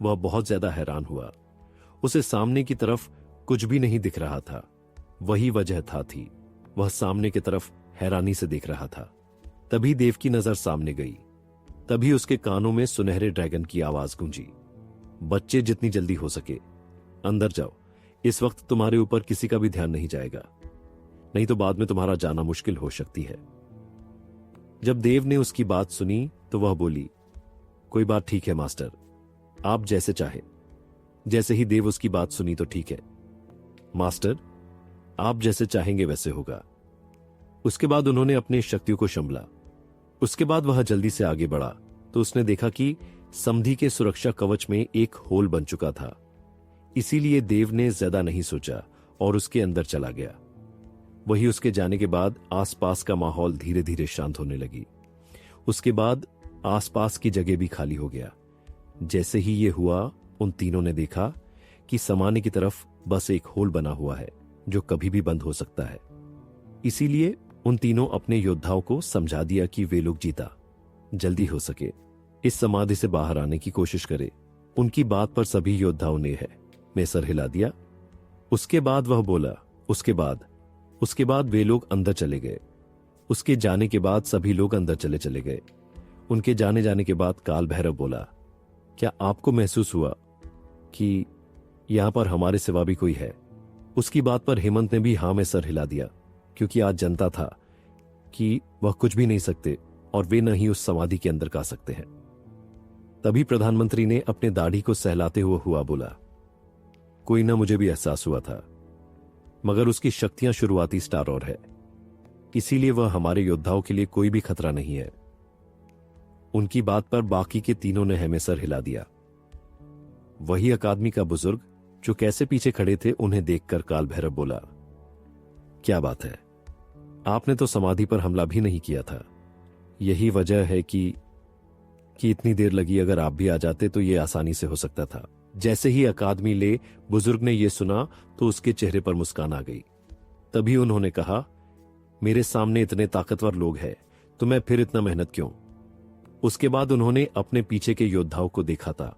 वह बहुत ज्यादा हैरान हुआ। उसे सामने की तरफ कुछ भी नहीं दिख रहा था। वही वजह थी वह सामने की तरफ हैरानी से देख रहा था। तभी देव की नजर सामने गई। तभी उसके कानों में सुनहरे ड्रैगन की आवाज गूंजी, बच्चे जितनी जल्दी हो सके अंदर जाओ, इस वक्त तुम्हारे ऊपर किसी का भी ध्यान नहीं जाएगा, नहीं तो बाद में तुम्हारा जाना मुश्किल हो सकती है। जब देव ने उसकी बात सुनी तो वह बोली, कोई बात ठीक है मास्टर, आप जैसे चाहे। जैसे ही देव उसकी बात सुनी तो ठीक है मास्टर, आप जैसे चाहेंगे वैसे होगा। उसके बाद उन्होंने अपनी शक्तियों को संभला। उसके बाद वह जल्दी से आगे बढ़ा तो उसने देखा कि समधी के सुरक्षा कवच में एक होल बन चुका था। इसीलिए देव ने ज्यादा नहीं सोचा और उसके अंदर चला गया। वही उसके जाने के बाद आसपास का माहौल धीरे धीरे शांत होने लगी। उसके बाद आसपास की जगह भी खाली हो गया। जैसे ही ये हुआ, उन तीनों ने देखा कि सामान्य की तरफ बस एक होल बना हुआ है जो कभी भी बंद हो सकता है। इसीलिए उन तीनों अपने योद्धाओं को समझा दिया कि वे लोग जीता जल्दी हो सके इस समाधि से बाहर आने की कोशिश करे। उनकी बात पर सभी योद्धाओं ने सर हिला दिया। उसके बाद वह बोला, उसके बाद वे लोग अंदर चले गए। उसके जाने के बाद सभी लोग अंदर चले गए। उनके जाने के बाद काल भैरव बोला, क्या आपको महसूस हुआ कि यहां पर हमारे सिवा भी कोई है? उसकी बात पर हेमंत ने भी हां में सर हिला दिया, क्योंकि आज जनता था कि वह कुछ भी नहीं सकते और वे न ही उस समाधि के अंदर जा सकते हैं। तभी प्रधानमंत्री ने अपने दाढ़ी को सहलाते हुआ बोला, कोई ना, मुझे भी एहसास हुआ था, मगर उसकी शक्तियां शुरुआती स्टार और है, इसीलिए वह हमारे योद्धाओं के लिए कोई भी खतरा नहीं है। उनकी बात पर बाकी के तीनों ने हमें सर हिला दिया। वही अकादमी का बुजुर्ग जो कैसे पीछे खड़े थे, उन्हें देखकर काल भैरव बोला, क्या बात है, आपने तो समाधि पर हमला भी नहीं किया था। यही वजह है कि इतनी देर लगी। अगर आप भी आ जाते तो यह आसानी से हो सकता था। जैसे ही अकादमी ले बुजुर्ग ने यह सुना तो उसके चेहरे पर मुस्कान आ गई। तभी उन्होंने कहा, मेरे सामने इतने ताकतवर लोग हैं तो मैं फिर इतना मेहनत क्यों? उसके बाद उन्होंने अपने पीछे के योद्धाओं को देखा था,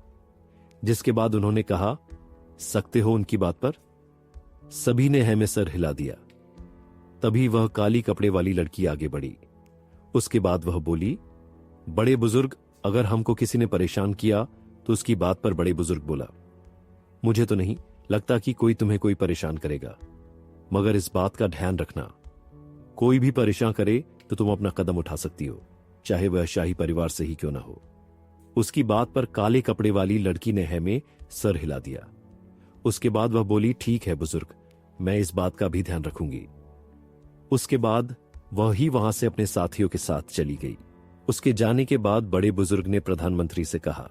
जिसके बाद उन्होंने कहा, सकते हो उनकी बात पर? सभी ने हमें सर हिला दिया। तभी वह काली कपड़े वाली लड़की आगे बढ़ी। उसके बाद वह बोली, बड़े बुजुर्ग, अगर हमको किसी ने परेशान किया तो उसकी बात पर बड़े बुजुर्ग बोला, मुझे तो नहीं लगता कि तुम्हें कोई परेशान करेगा, मगर इस बात का ध्यान रखना, कोई भी परेशान करे तो तुम अपना कदम उठा सकती हो, चाहे वह शाही परिवार से ही क्यों ना हो। उसकी बात पर काले कपड़े वाली लड़की ने हमें सर हिला दिया। उसके बाद वह बोली, ठीक है बुजुर्ग, मैं इस बात का भी ध्यान रखूंगी। उसके बाद वह ही वहां से अपने साथियों के साथ चली गई। उसके जाने के बाद बड़े बुजुर्ग ने प्रधानमंत्री से कहा,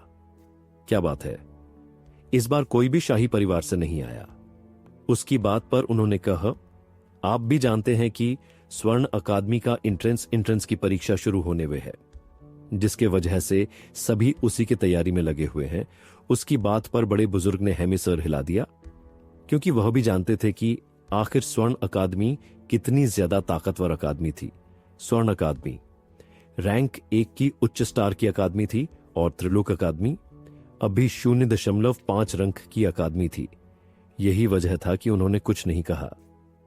क्या बात है, इस बार कोई भी शाही परिवार से नहीं आया? उसकी बात पर उन्होंने कहा, आप भी जानते हैं कि स्वर्ण अकादमी का एंट्रेंस की परीक्षा शुरू होने हुए है, जिसके वजह से सभी उसी की तैयारी में लगे हुए हैं। उसकी बात पर बड़े बुजुर्ग ने हमें सर हिला दिया, क्योंकि वह भी जानते थे कि आखिर स्वर्ण अकादमी कितनी ज्यादा ताकतवर अकादमी थी। स्वर्ण अकादमी रैंक 1 की उच्च स्टार की अकादमी थी और त्रिलोक अकादमी अभी 0.5 रंक की अकादमी थी। यही वजह था कि उन्होंने कुछ नहीं कहा।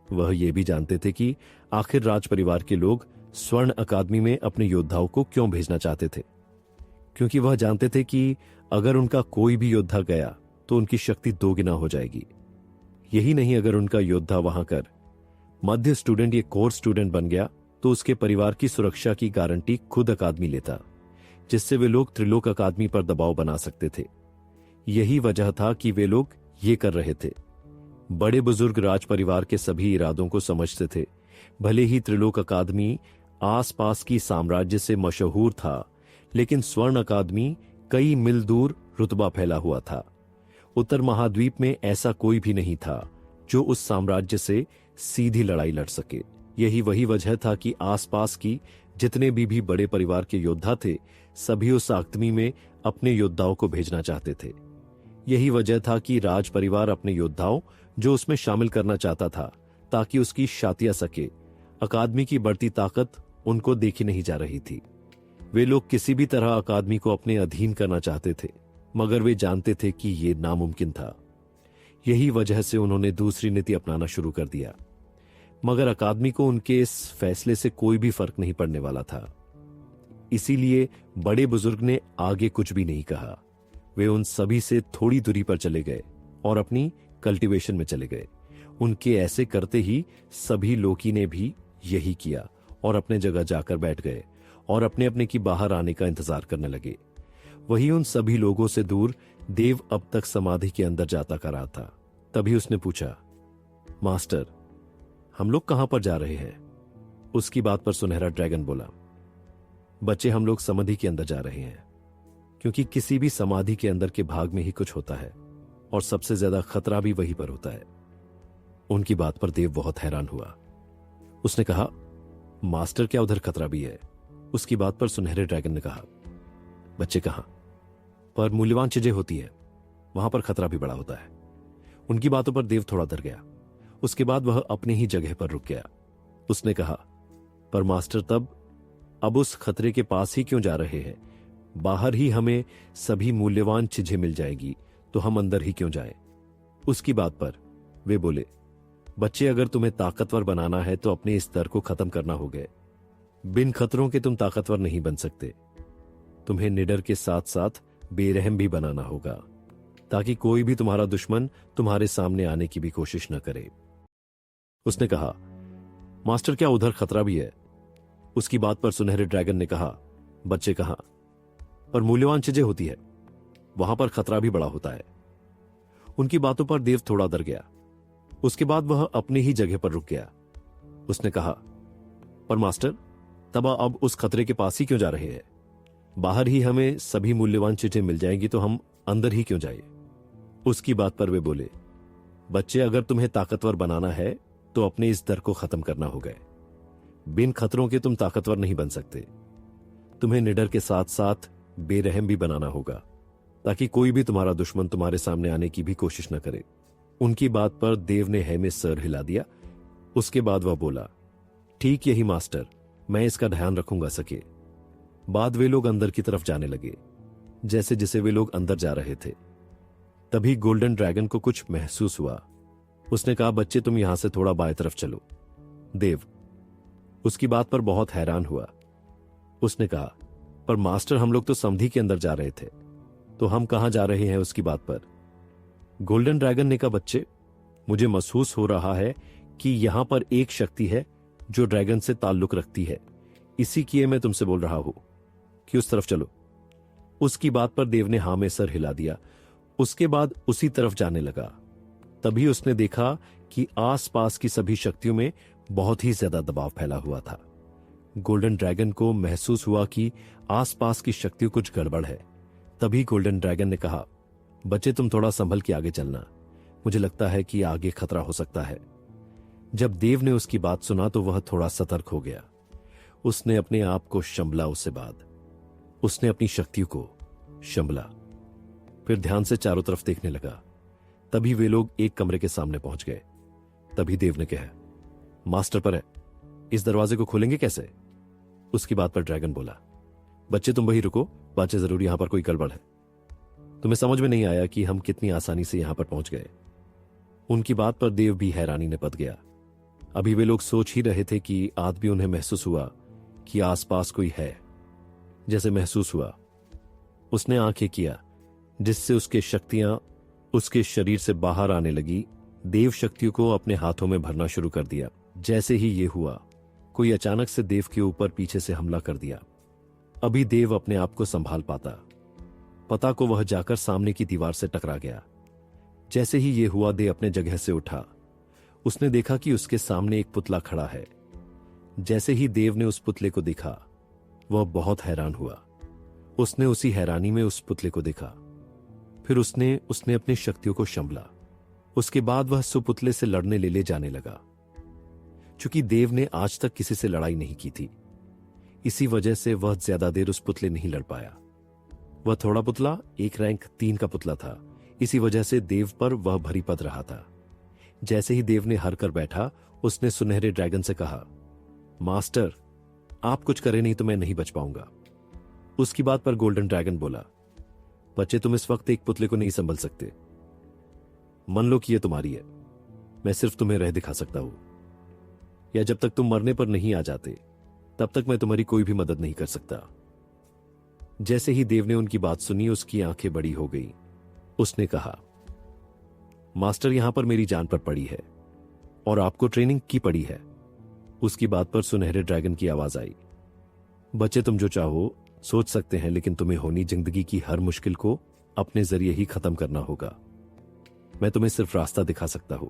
वह यह भी जानते थे कि आखिर राज परिवार के लोग स्वर्ण अकादमी में अपने योद्धाओं को क्यों भेजना चाहते थे, क्योंकि वह जानते थे कि अगर उनका कोई भी योद्धा गया तो उनकी शक्ति 2 गुना हो जाएगी। यही नहीं, अगर उनका योद्धा वहां कर मध्य स्टूडेंट या कोर स्टूडेंट बन गया तो उसके परिवार की सुरक्षा की गारंटी खुद अकादमी लेता, जिससे वे लोग त्रिलोक अकादमी पर दबाव बना सकते थे। यही वजह था कि वे लोग ये कर रहे थे। बड़े बुजुर्ग राज परिवार के सभी इरादों को समझते थे। भले ही त्रिलोक अकादमी आसपास की साम्राज्य से मशहूर था, लेकिन स्वर्ण अकादमी कई मील दूर रुतबा फैला हुआ था। उत्तर महाद्वीप में ऐसा कोई भी नहीं था जो उस साम्राज्य से सीधी लड़ाई लड़ सके। यही वही वजह था कि आसपास की जितने भी बड़े परिवार के योद्धा थे, सभी उस अकादमी में अपने योद्धाओं को भेजना चाहते थे। यही वजह था कि राज परिवार अपने योद्धाओं जो उसमें शामिल करना चाहता था, ताकि उसकी शातिया सके। अकादमी की बढ़ती ताकत उनको देखी नहीं जा रही थी। वे लोग किसी भी तरह अकादमी को अपने अधीन करना चाहते थे। मगर वे जानते थे कि ये नामुमकिन था। यही वजह से उन्होंने दूसरी नीति अपनाना शुरू कर दिया। मगर अकादमी को उनके इस फैसले से कोई भी फर्क नहीं पड़ने वाला था। इसीलिए बड़े बुजुर्ग ने आगे कुछ भी नहीं कहा। वे उन सभी से थोड़ी दूरी पर चले गए और अपनी कल्टीवेशन में चले गए। उनके ऐसे करते ही सभी लोकी ने भी यही किया और अपने जगह जाकर बैठ गए और अपने अपने की बाहर आने का इंतजार करने लगे। वही उन सभी लोगों से दूर देव अब तक समाधि के अंदर जाता कर रहा था। तभी उसने पूछा, मास्टर, हम लोग कहां पर जा रहे हैं? उसकी बात पर सुनहरा ड्रैगन बोला, बच्चे, हम लोग समाधि के अंदर जा रहे हैं, क्योंकि किसी भी समाधि के अंदर के भाग में ही कुछ होता है और सबसे ज्यादा खतरा भी वहीं पर होता है। उनकी बात पर देव बहुत हैरान हुआ। उसने कहा, मास्टर, क्या उधर खतरा भी है? उसकी बात पर सुनहरे ड्रैगन ने कहा, बच्चे, कहां पर मूल्यवान चीजें होती है वहां पर खतरा भी बड़ा होता है। उनकी बातों पर देव थोड़ा डर गया। उसके बाद वह अपनी ही जगह पर रुक गया। उसने कहा, पर मास्टर, तब अब उस खतरे के पास ही क्यों जा रहे हैं? बाहर ही हमें सभी मूल्यवान चीजें मिल जाएगी, तो हम अंदर ही क्यों जाएं? उसकी बात पर वे बोले, बच्चे, अगर तुम्हें ताकतवर बनाना है तो अपने इस डर को खत्म करना होगा। बिन खतरों के तुम ताकतवर नहीं बन सकते। तुम्हें निडर के साथ साथ बेरहम भी बनाना होगा, ताकि कोई भी तुम्हारा दुश्मन तुम्हारे सामने आने की भी कोशिश न करे। उसने कहा, मास्टर, क्या उधर खतरा भी है? उसकी बात पर सुनहरे ड्रैगन ने कहा, बच्चे, कहां पर मूल्यवान चीजें होती है वहां पर खतरा भी बड़ा होता है। उनकी बातों पर देव थोड़ा डर गया। उसके बाद वह अपनी ही जगह पर रुक गया। उसने कहा, पर मास्टर, तब अब उस खतरे के पास ही क्यों जा रहे हैं? बाहर ही हमें सभी मूल्यवान चीजें मिल जाएंगी, तो हम अंदर ही क्यों जाए? उसकी बात पर वे बोले, बच्चे, अगर तुम्हें ताकतवर बनाना है तो अपने इस डर को खत्म करना होगा। बिन खतरों के तुम ताकतवर नहीं बन सकते। तुम्हें निडर के साथ साथ बेरहम भी बनाना होगा, ताकि कोई भी तुम्हारा दुश्मन तुम्हारे सामने आने की भी कोशिश न करे। उनकी बात पर देव ने है में सर हिला दिया। उसके बाद वह बोला, ठीक यही मास्टर, मैं इसका ध्यान रखूंगा सके। बाद वे लोग अंदर की तरफ जाने लगे। जैसे जैसे वे लोग अंदर जा रहे थे, तभी गोल्डन ड्रैगन को कुछ महसूस हुआ। उसने कहा, बच्चे, तुम यहां से थोड़ा बाएं तरफ चलो। देव उसकी बात पर बहुत हैरान हुआ। उसने कहा, पर मास्टर, हम लोग तो समधि के अंदर जा रहे थे, तो हम कहां जा रहे हैं? उसकी बात पर गोल्डन ड्रैगन ने कहा, बच्चे, मुझे महसूस हो रहा है कि यहां पर एक शक्ति है जो ड्रैगन से ताल्लुक रखती है। इसी किए मैं तुमसे बोल रहा हूं कि उस तरफ चलो। उसकी बात पर देव ने हां में सर हिला दिया। उसके बाद उसी तरफ जाने लगा। तभी उसने देखा कि आसपास की सभी शक्तियों में बहुत ही ज्यादा दबाव फैला हुआ था। गोल्डन ड्रैगन को महसूस हुआ कि आसपास की शक्तियों कुछ गड़बड़ है। तभी गोल्डन ड्रैगन ने कहा, बच्चे, तुम थोड़ा संभल के आगे चलना। मुझे लगता है कि आगे खतरा हो सकता है। जब देव ने उसकी बात सुना तो वह थोड़ा सतर्क हो गया। उसने अपने आप को संभला। उसके बाद उसने अपनी शक्तियों को संभला, फिर ध्यान से चारों तरफ देखने लगा। तभी वे लोग एक कमरे के सामने पहुंच गए। तभी देव ने कहा, मास्टर पर है, इस दरवाजे को खोलेंगे कैसे? उसकी बात पर ड्रैगन बोला, बच्चे, तुम वही रुको, बातें जरूर यहां पर कोई गड़बड़ है। तुम्हें समझ में नहीं आया कि हम कितनी आसानी से यहां पर पहुंच गए। उनकी बात पर देव भी हैरानी ने पत गया। अभी वे लोग सोच ही रहे थे कि आज भी उन्हें महसूस हुआ कि आसपास कोई है। जैसे महसूस हुआ, उसने आंखें किया, जिससे उसके शक्तियां उसके शरीर से बाहर आने लगी। देव शक्तियों को अपने हाथों में भरना शुरू कर दिया। जैसे ही ये हुआ, कोई अचानक से देव के ऊपर पीछे से हमला कर दिया। अभी देव अपने आप को संभाल पता को वह जाकर सामने की दीवार से टकरा गया। जैसे ही ये हुआ, देव अपने जगह से उठा। उसने देखा कि उसके सामने एक पुतला खड़ा है। जैसे ही देव ने उस पुतले को देखा, वह बहुत हैरान हुआ। उसने उसी हैरानी में उस पुतले को देखा। फिर उसने अपनी शक्तियों को संभला। उसके बाद वह सुपुतले से लड़ने ले जाने लगा। चूंकि देव ने आज तक किसी से लड़ाई नहीं की थी, इसी वजह से वह ज्यादा देर उस पुतले नहीं लड़ पाया। वह थोड़ा पुतला एक रैंक 3 का पुतला था। इसी वजह से देव पर वह भरी पड़ रहा था। जैसे ही देव ने हर कर बैठा, उसने सुनहरे ड्रैगन से कहा, मास्टर, आप कुछ करें नहीं तो मैं नहीं बच पाऊंगा। उसकी बात पर गोल्डन ड्रैगन बोला, बच्चे, तुम इस वक्त एक पुतले को नहीं संभल सकते। मन लो कि यह तुम्हारी है। मैं सिर्फ तुम्हें रह दिखा सकता हूं, या जब तक तुम मरने पर नहीं आ जाते तब तक मैं तुम्हारी कोई भी मदद नहीं कर सकता। जैसे ही देव ने उनकी बात सुनी, उसकी आंखें बड़ी हो गई। उसने कहा, मास्टर, यहां पर मेरी जान पर पड़ी है और आपको ट्रेनिंग की पड़ी है। उसकी बात पर सुनहरे ड्रैगन की आवाज आई, बच्चे, तुम जो चाहो सोच सकते हैं, लेकिन तुम्हें होनी जिंदगी की हर मुश्किल को अपने जरिए ही खत्म करना होगा। मैं तुम्हें सिर्फ रास्ता दिखा सकता हूं।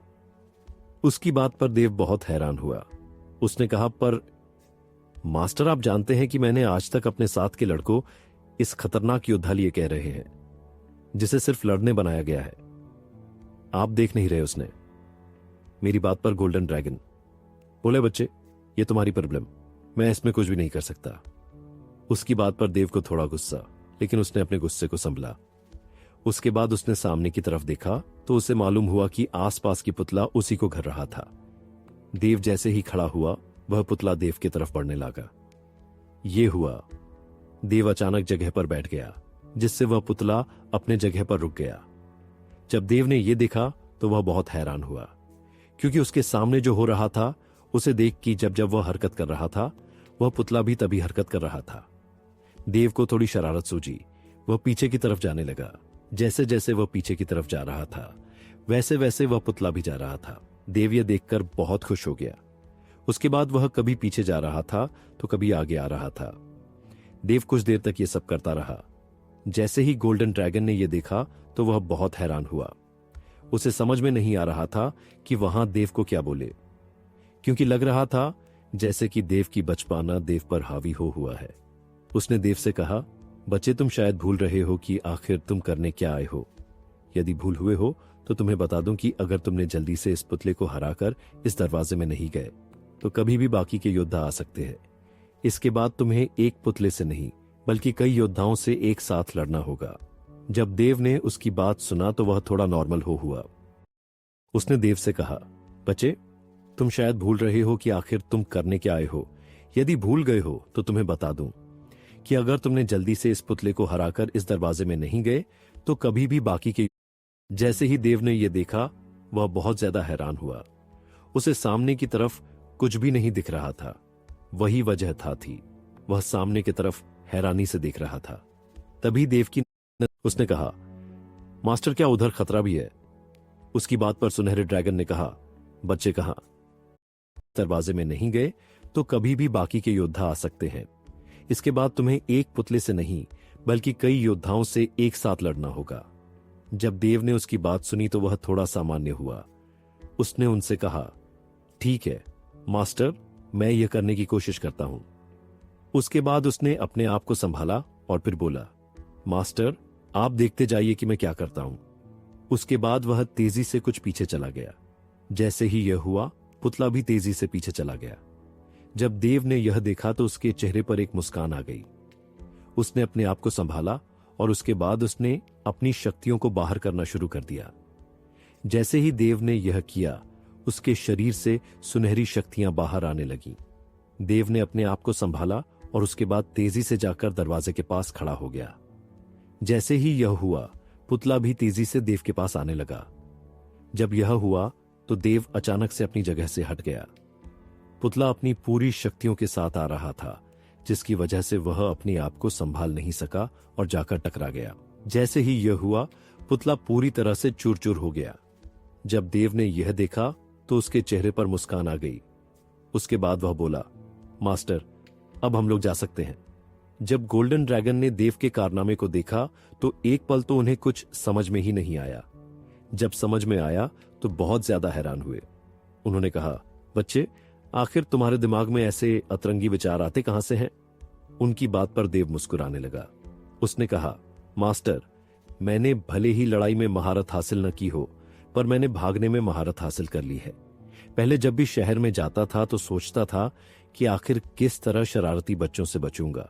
उसकी बात पर देव बहुत हैरान हुआ। उसने कहा, पर मास्टर, आप जानते हैं कि मैंने आज तक अपने साथ के लड़कों इस खतरनाक योद्धा लिए कह रहे हैं जिसे सिर्फ लड़ने बनाया गया है। आप देख नहीं रहे उसने। मेरी बात पर गोल्डन ड्रैगन बोले, बच्चे, ये तुम्हारी प्रॉब्लम, मैं इसमें कुछ भी नहीं कर सकता। उसकी बात पर देव को थोड़ा गुस्सा, लेकिन उसने अपने गुस्से को संभला। उसके बाद उसने सामने की तरफ देखा तो उसे मालूम हुआ कि आसपास की पुतला उसी को घर रहा था। देव जैसे ही खड़ा हुआ, वह पुतला देव की तरफ बढ़ने लगा। ये हुआ, देव अचानक जगह पर बैठ गया, जिससे वह पुतला अपने जगह पर रुक गया। जब देव ने यह देखा तो वह बहुत हैरान हुआ, क्योंकि उसके सामने जो हो रहा था उसे देख कि जब जब वह हरकत कर रहा था, वह पुतला भी तभी हरकत कर रहा था। देव को थोड़ी शरारत सूझी। वह पीछे की तरफ जाने लगा। जैसे जैसे वह पीछे की तरफ जा रहा था, वैसे वैसे वह पुतला भी जा रहा था। देव यह देखकर बहुत खुश हो गया। उसके बाद वह कभी पीछे जा रहा था तो कभी आगे आ रहा था। देव कुछ देर तक यह सब करता रहा। जैसे ही गोल्डन ड्रैगन ने यह देखा तो वह बहुत हैरान हुआ। उसे समझ में नहीं आ रहा था कि वहां देव को क्या बोले, क्योंकि लग रहा था जैसे कि देव की बचपना देव पर हावी हो हुआ है। उसने देव से कहा, बच्चे, तुम शायद भूल रहे हो कि आखिर तुम करने क्या आए हो। यदि भूल हुए हो तो तुम्हें बता दूं कि अगर तुमने जल्दी से इस पुतले को हराकर इस दरवाजे में नहीं गए तो कभी भी बाकी के योद्धा आ सकते हैं। इसके बाद तुम्हें एक पुतले से नहीं बल्कि कई योद्धाओं से एक साथ लड़ना होगा। जब देव ने उसकी बात सुना तो वह थोड़ा नॉर्मल हो हुआ। उसने देव से कहा, बच्चे, तुम शायद भूल रहे हो कि आखिर तुम करने क्या आए हो। यदि भूल गए हो तो तुम्हें बता दूं कि अगर तुमने जल्दी से इस पुतले को हराकर इस दरवाजे में नहीं गए तो कभी भी बाकी के। जैसे ही देव ने यह देखा, वह बहुत ज्यादा हैरान हुआ। उसे सामने की तरफ कुछ भी नहीं दिख रहा था। वही वजह थी। वह सामने की तरफ हैरानी से देख रहा था। तभी देव की उसने कहा, मास्टर, क्या उधर खतरा भी है? उसकी बात पर सुनहरे ड्रैगन ने कहा, बच्चे, कहां? दरवाजे में नहीं गए तो कभी भी बाकी के योद्धा आ सकते हैं। इसके बाद तुम्हें एक पुतले से नहीं बल्कि कई योद्धाओं से एक साथ लड़ना होगा। जब देव ने उसकी बात सुनी तो वह थोड़ा सामान्य हुआ। उसने उनसे कहा, ठीक है मास्टर, मैं यह करने की कोशिश करता हूं। उसके बाद उसने अपने आप को संभाला और फिर बोला, मास्टर, आप देखते जाइए कि मैं क्या करता हूं। उसके बाद वह तेजी से कुछ पीछे चला गया। जैसे ही यह हुआ, पुतला भी तेजी से पीछे चला गया। जब देव ने यह देखा तो उसके चेहरे पर एक मुस्कान आ गई। उसने अपने आप को संभाला और उसके बाद उसने अपनी शक्तियों को बाहर करना शुरू कर दिया। जैसे ही देव ने यह किया, उसके शरीर से सुनहरी शक्तियां बाहर आने लगीं। देव ने अपने आप को संभाला और उसके बाद तेजी से जाकर दरवाजे के पास खड़ा हो गया। जैसे ही यह हुआ, पुतला भी तेजी से देव के पास आने लगा। जब यह हुआ तो देव अचानक से अपनी जगह से हट गया। पुतला अपनी पूरी शक्तियों के साथ आ रहा था, जिसकी वजह से वह अपने आप को संभाल नहीं सका और जाकर टकरा गया। जैसे ही यह हुआ, पुतला पूरी तरह से चूर चूर हो गया। जब देव ने यह देखा तो उसके चेहरे पर मुस्कान आ गई। उसके बाद वह बोला, मास्टर, अब हम लोग जा सकते हैं। जब गोल्डन ड्रैगन ने देव के कारनामे को देखा तो एक पल तो उन्हें कुछ समझ में ही नहीं आया। जब समझ में आया तो बहुत ज्यादा हैरान हुए। उन्होंने कहा, बच्चे, आखिर तुम्हारे दिमाग में ऐसे अतरंगी विचार आते कहां से हैं? उनकी बात पर देव मुस्कुराने लगा। उसने कहा, मास्टर, मैंने भले ही लड़ाई में महारत हासिल न की हो, पर मैंने भागने में महारत हासिल कर ली है। पहले जब भी शहर में जाता था तो सोचता था कि आखिर किस तरह शरारती बच्चों से बचूंगा,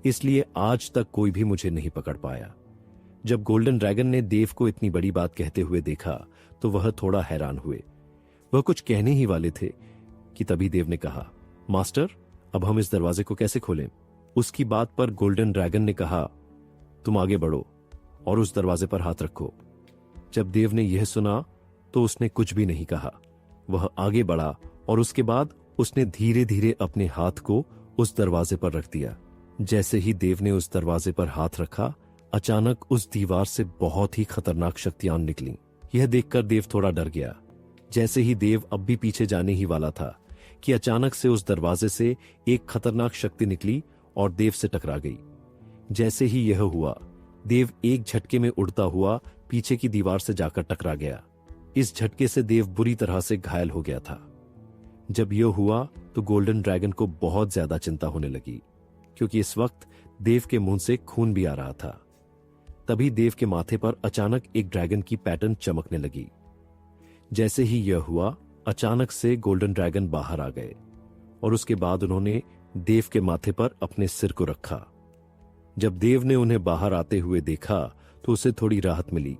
इसलिए आज तक कोई भी मुझे नहीं पकड़ पाया। जब गोल्डन ड्रैगन ने देव को इतनी बड़ी बात कहते हुए देखा तो वह थोड़ा हैरान हुए। वह कुछ कहने ही वाले थे कि तभी देव ने कहा, मास्टर, अब हम इस दरवाजे को कैसे खोलें? उसकी बात पर गोल्डन ड्रैगन ने कहा, तुम आगे बढ़ो और उस दरवाजे पर हाथ रखो। जब देव ने यह सुना तो उसने कुछ भी नहीं कहा। वह आगे बढ़ा और उसके बाद उसने धीरे धीरे अपने हाथ को उस दरवाजे पर रख दिया। जैसे ही देव ने उस दरवाजे पर हाथ रखा, अचानक उस दीवार से बहुत ही खतरनाक शक्तियां निकली। यह देखकर देव थोड़ा डर गया। जैसे ही देव अब भी पीछे जाने ही वाला था कि अचानक से उस दरवाजे से एक खतरनाक शक्ति निकली और देव से टकरा गई। जैसे ही यह हुआ, देव एक झटके में उड़ता हुआ पीछे की दीवार से जाकर टकरा गया। इस झटके से देव बुरी तरह से घायल हो गया था। जब यह हुआ तो गोल्डन ड्रैगन को बहुत ज्यादा चिंता होने लगी, क्योंकि इस वक्त देव के मुंह से खून भी आ रहा था। तभी देव के माथे पर अचानक एक ड्रैगन की पैटर्न चमकने लगी। जैसे ही यह हुआ, अचानक से गोल्डन ड्रैगन बाहर आ गए और उसके बाद उन्होंने देव के माथे पर अपने सिर को रखा। जब देव ने उन्हें बाहर आते हुए देखा तो उसे थोड़ी राहत मिली।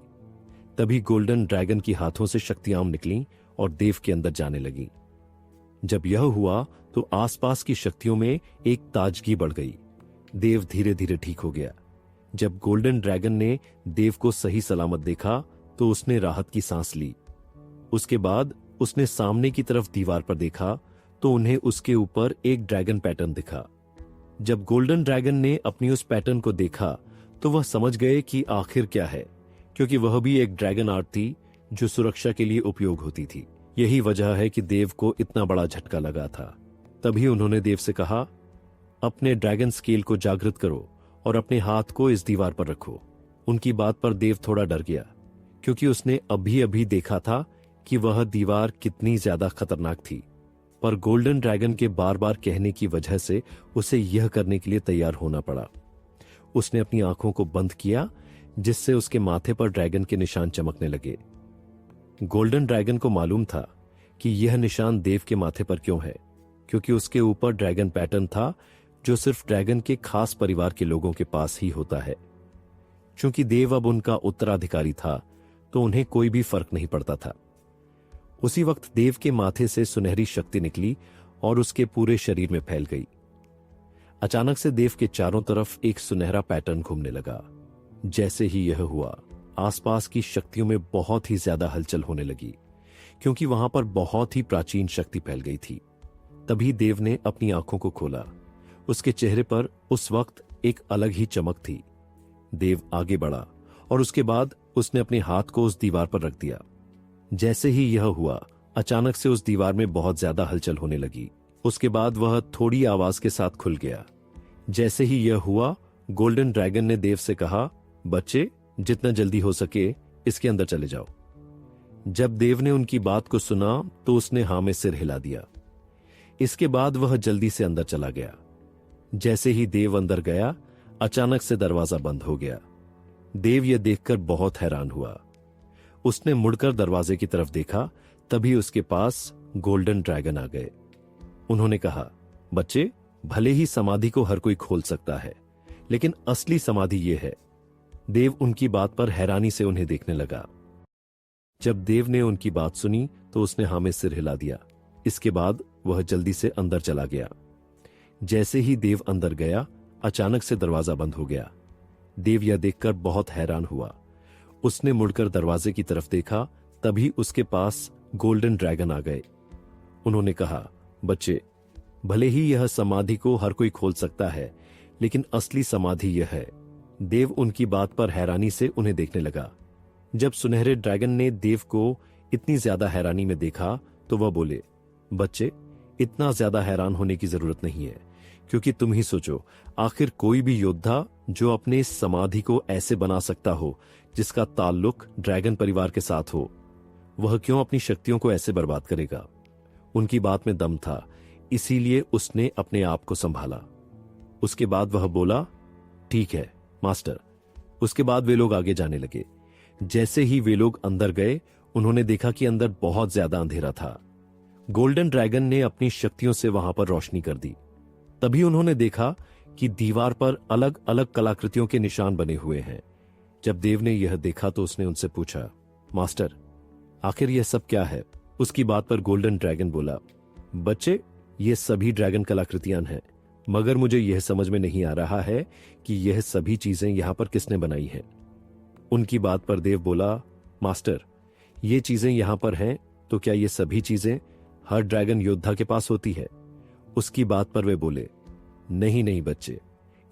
तभी गोल्डन ड्रैगन की हाथों से शक्तियां निकलीं और देव के अंदर जाने लगी। जब यह हुआ तो आसपास की शक्तियों में एक ताजगी बढ़ गई। देव धीरे धीरे ठीक हो गया। जब गोल्डन ड्रैगन ने देव को सही सलामत देखा तो उसने राहत की सांस ली। उसके बाद उसने सामने की तरफ दीवार पर देखा तो उन्हें उसके ऊपर एक ड्रैगन पैटर्न दिखा। जब गोल्डन ड्रैगन ने अपनी उस पैटर्न को देखा तो वह समझ गए कि आखिर क्या है, क्योंकि वह भी एक ड्रैगन आर्ट थी जो सुरक्षा के लिए उपयोग होती थी। यही वजह है कि देव को इतना बड़ा झटका लगा था। तभी उन्होंने देव से कहा, अपने ड्रैगन स्केल को जागृत करो और अपने हाथ को इस दीवार पर रखो। उनकी बात पर देव थोड़ा डर गया, क्योंकि उसने अभी अभी देखा था कि वह दीवार कितनी ज्यादा खतरनाक थी। पर गोल्डन ड्रैगन के बार बार कहने की वजह से उसे यह करने के लिए तैयार होना पड़ा। उसने अपनी आंखों को बंद किया, जिससे उसके माथे पर ड्रैगन के निशान चमकने लगे। गोल्डन ड्रैगन को मालूम था कि यह निशान देव के माथे पर क्यों है, क्योंकि उसके ऊपर ड्रैगन पैटर्न था जो सिर्फ ड्रैगन के खास परिवार के लोगों के पास ही होता है। चूंकि देव अब उनका उत्तराधिकारी था तो उन्हें कोई भी फर्क नहीं पड़ता था। उसी वक्त देव के माथे से सुनहरी शक्ति निकली और उसके पूरे शरीर में फैल गई। अचानक से देव के चारों तरफ एक सुनहरा पैटर्न घूमने लगा। जैसे ही यह हुआ, आसपास की शक्तियों में बहुत ही ज्यादा हलचल होने लगी, क्योंकि वहां पर बहुत ही प्राचीन शक्ति फैल गई थी। तभी देव ने अपनी आंखों को खोला। उसके चेहरे पर उस वक्त एक अलग ही चमक थी। देव आगे बढ़ा और उसके बाद उसने अपने हाथ को उस दीवार पर रख दिया। जैसे ही यह हुआ, अचानक से उस दीवार में बहुत ज्यादा हलचल होने लगी। उसके बाद वह थोड़ी आवाज के साथ खुल गया। जैसे ही यह हुआ, गोल्डन ड्रैगन ने देव से कहा, बच्चे, जितना जल्दी हो सके इसके अंदर चले जाओ। जब देव ने उनकी बात को सुना तो उसने हाँ में सिर हिला दिया। इसके बाद वह जल्दी से अंदर चला गया। जैसे ही देव अंदर गया, अचानक से दरवाजा बंद हो गया। देव यह देखकर बहुत हैरान हुआ। उसने मुड़कर दरवाजे की तरफ देखा, तभी उसके पास गोल्डन ड्रैगन आ गए। उन्होंने कहा, बच्चे, भले ही समाधि को हर कोई खोल सकता है, लेकिन असली समाधि यह है। देव उनकी बात पर हैरानी से उन्हें देखने लगा। जब देव ने उनकी बात सुनी तो उसने हाँ में सिर हिला दिया। इसके बाद वह जल्दी से अंदर चला गया। जैसे ही देव अंदर गया, अचानक से दरवाजा बंद हो गया। देव यह देखकर बहुत हैरान हुआ। उसने मुड़कर दरवाजे की तरफ देखा, तभी उसके पास गोल्डन ड्रैगन आ गए। उन्होंने कहा, बच्चे, भले ही यह समाधि को हर कोई खोल सकता है, लेकिन असली समाधि यह है। देव उनकी बात पर हैरानी से उन्हें देखने लगा। जब सुनहरे ड्रैगन ने देव को इतनी ज्यादा हैरानी में देखा तो वह बोले, बच्चे, इतना ज्यादा हैरान होने की जरूरत नहीं है, क्योंकि तुम ही सोचो, आखिर कोई भी योद्धा जो अपने इस समाधि को ऐसे बना सकता हो जिसका ताल्लुक ड्रैगन परिवार के साथ हो, वह क्यों अपनी शक्तियों को ऐसे बर्बाद करेगा। उनकी बात में दम था, इसीलिए उसने अपने आप को संभाला। उसके बाद वह बोला, ठीक है मास्टर। उसके बाद वे लोग आगे जाने लगे। जैसे ही वे लोग अंदर गए, उन्होंने देखा कि अंदर बहुत ज्यादा अंधेरा था। गोल्डन ड्रैगन ने अपनी शक्तियों से वहां पर रोशनी कर दी। तभी उन्होंने देखा कि दीवार पर अलग अलग कलाकृतियों के निशान बने हुए हैं। जब देव ने यह देखा तो उसने उनसे पूछा, मास्टर, आखिर यह सब क्या है। उसकी बात पर गोल्डन ड्रैगन बोला, बच्चे, ये सभी ड्रैगन कलाकृतियां हैं, मगर मुझे यह समझ में नहीं आ रहा है कि यह सभी चीजें यहां पर किसने बनाई हैं। उनकी बात पर देव बोला, मास्टर, ये चीजें यहां पर हैं, तो क्या ये सभी चीजें हर ड्रैगन योद्धा के पास होती है? उसकी बात पर वे बोले, नहीं नहीं बच्चे,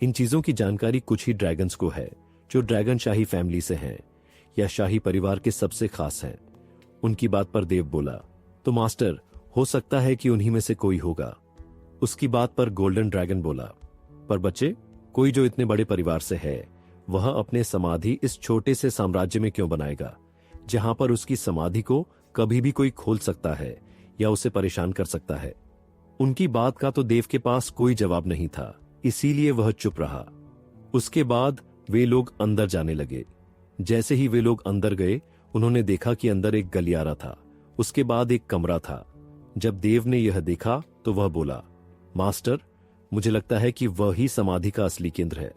इन चीजों की जानकारी कुछ ही ड्रैगन्स को है जो ड्रैगन शाही फैमिली से हैं या शाही परिवार के सबसे खास हैं। उनकी बात पर देव बोला, तो मास्टर, हो सकता है कि उन्हीं में से कोई होगा। उसकी बात पर गोल्डन ड्रैगन बोला, पर बच्चे, कोई जो इतने बड़े परिवार से है वह अपने समाधि इस छोटे से साम्राज्य में क्यों बनाएगा जहां पर उसकी समाधि को कभी भी कोई खोल सकता है या उसे परेशान कर सकता है? उनकी बात का तो देव के पास कोई जवाब नहीं था, इसीलिए वह चुप रहा। उसके बाद वे लोग अंदर जाने लगे। जैसे ही वे लोग अंदर गए, उन्होंने देखा कि अंदर एक गलियारा था, उसके बाद एक कमरा था। जब देव ने यह देखा तो वह बोला, मास्टर, मुझे लगता है कि वह ही समाधि का असली केंद्र है।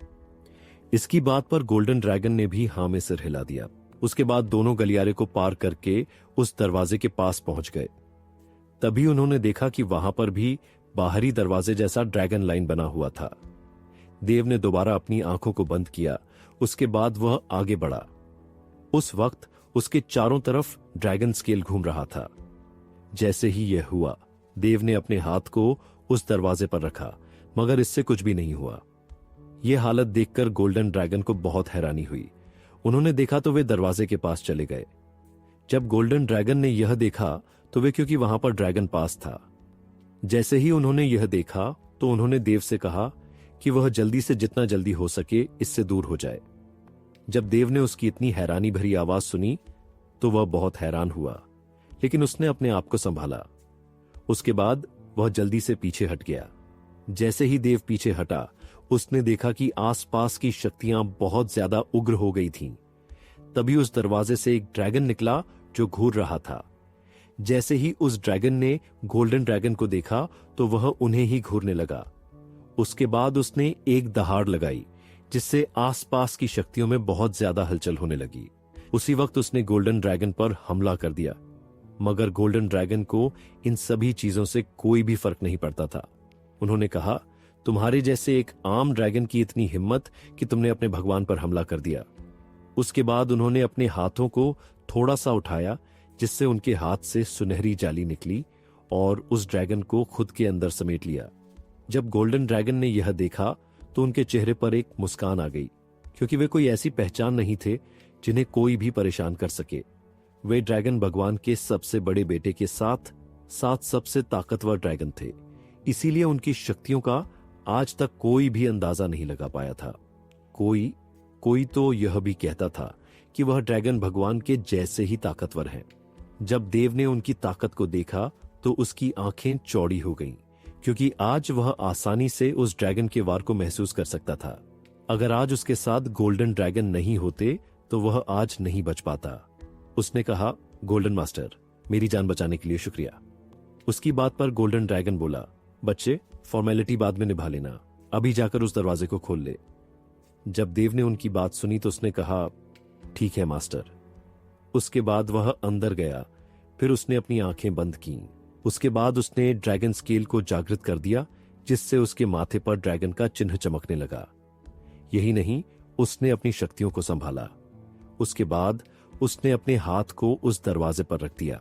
इसकी बात पर गोल्डन ड्रैगन ने भी हां में सिर हिला दिया। उसके बाद दोनों गलियारे को पार करके उस दरवाजे के पास पहुंच गए। तभी उन्होंने देखा कि वहां पर भी बाहरी दरवाजे जैसा ड्रैगन लाइन बना हुआ था। देव ने दोबारा अपनी आंखों को बंद किया। उसके बाद वह आगे बढ़ा। उस वक्त उसके चारों तरफ ड्रैगन स्केल घूम रहा था। जैसे ही यह हुआ, देव ने अपने हाथ को उस दरवाजे पर रखा, मगर इससे कुछ भी नहीं हुआ। यह हालत देखकर गोल्डन ड्रैगन को बहुत हैरानी हुई। उन्होंने देखा तो वे दरवाजे के पास चले गए। जब गोल्डन ड्रैगन ने यह देखा तो वे, क्योंकि वहां पर ड्रैगन पास था, जैसे ही उन्होंने यह देखा तो उन्होंने देव से कहा कि वह जल्दी से जितना जल्दी हो सके इससे दूर हो जाए। जब देव ने उसकी इतनी हैरानी भरी आवाज सुनी तो वह बहुत हैरान हुआ, लेकिन उसने अपने आप को संभाला। उसके बाद वह जल्दी से पीछे हट गया। जैसे ही देव पीछे हटा, उसने देखा कि आसपास की शक्तियां बहुत ज्यादा उग्र हो गई थीं। तभी उस दरवाजे से एक ड्रैगन निकला जो घूर रहा था। जैसे ही उस ड्रैगन ने गोल्डन ड्रैगन को देखा तो वह उन्हें ही घूरने लगा। उसके बाद उसने एक दहाड़ लगाई, जिससे आसपास की शक्तियों में बहुत ज्यादा हलचल होने लगी। उसी वक्त उसने गोल्डन ड्रैगन पर हमला कर दिया, मगर गोल्डन ड्रैगन को इन सभी चीजों से कोई भी फर्क नहीं पड़ता था। उन्होंने कहा, तुम्हारे जैसे एक आम ड्रैगन की इतनी हिम्मत कि तुमने अपने भगवान पर हमला कर दिया। उसके बाद उन्होंने अपने हाथों को थोड़ा सा उठाया, जिससे उनके हाथ से सुनहरी जाली निकली और उस ड्रैगन को खुद के अंदर समेट लिया। जब गोल्डन ड्रैगन ने यह देखा तो उनके चेहरे पर एक मुस्कान आ गई, क्योंकि वे कोई ऐसी पहचान नहीं थे जिन्हें कोई भी परेशान कर सके। वे ड्रैगन भगवान के सबसे बड़े बेटे के साथ साथ सबसे ताकतवर ड्रैगन थे, इसीलिए उनकी शक्तियों का आज तक कोई भी अंदाजा नहीं लगा पाया था। कोई तो यह भी कहता था कि वह ड्रैगन भगवान के जैसे ही ताकतवर हैं। जब देव ने उनकी ताकत को देखा तो उसकी आंखें चौड़ी हो गईं, क्योंकि आज वह आसानी से उस ड्रैगन के वार को महसूस कर सकता था। अगर आज उसके साथ गोल्डन ड्रैगन नहीं होते तो वह आज नहीं बच पाता। उसने कहा, गोल्डन मास्टर, मेरी जान बचाने के लिए शुक्रिया। उसकी बात पर गोल्डन ड्रैगन बोला, बच्चे, फॉर्मेलिटी बाद में निभा लेना, अभी जाकर उस दरवाजे को खोल ले। जब देव ने उनकी बात सुनी तो उसने कहा, ठीक है मास्टर। उसके बाद वह अंदर गया। फिर उसने अपनी आंखें बंद की। उसके बाद उसने ड्रैगन स्केल को जागृत कर दिया, जिससे उसके माथे पर ड्रैगन का चिन्ह चमकने लगा। यही नहीं, उसने अपनी शक्तियों को संभाला। उसके बाद उसने अपने हाथ को उस दरवाजे पर रख दिया।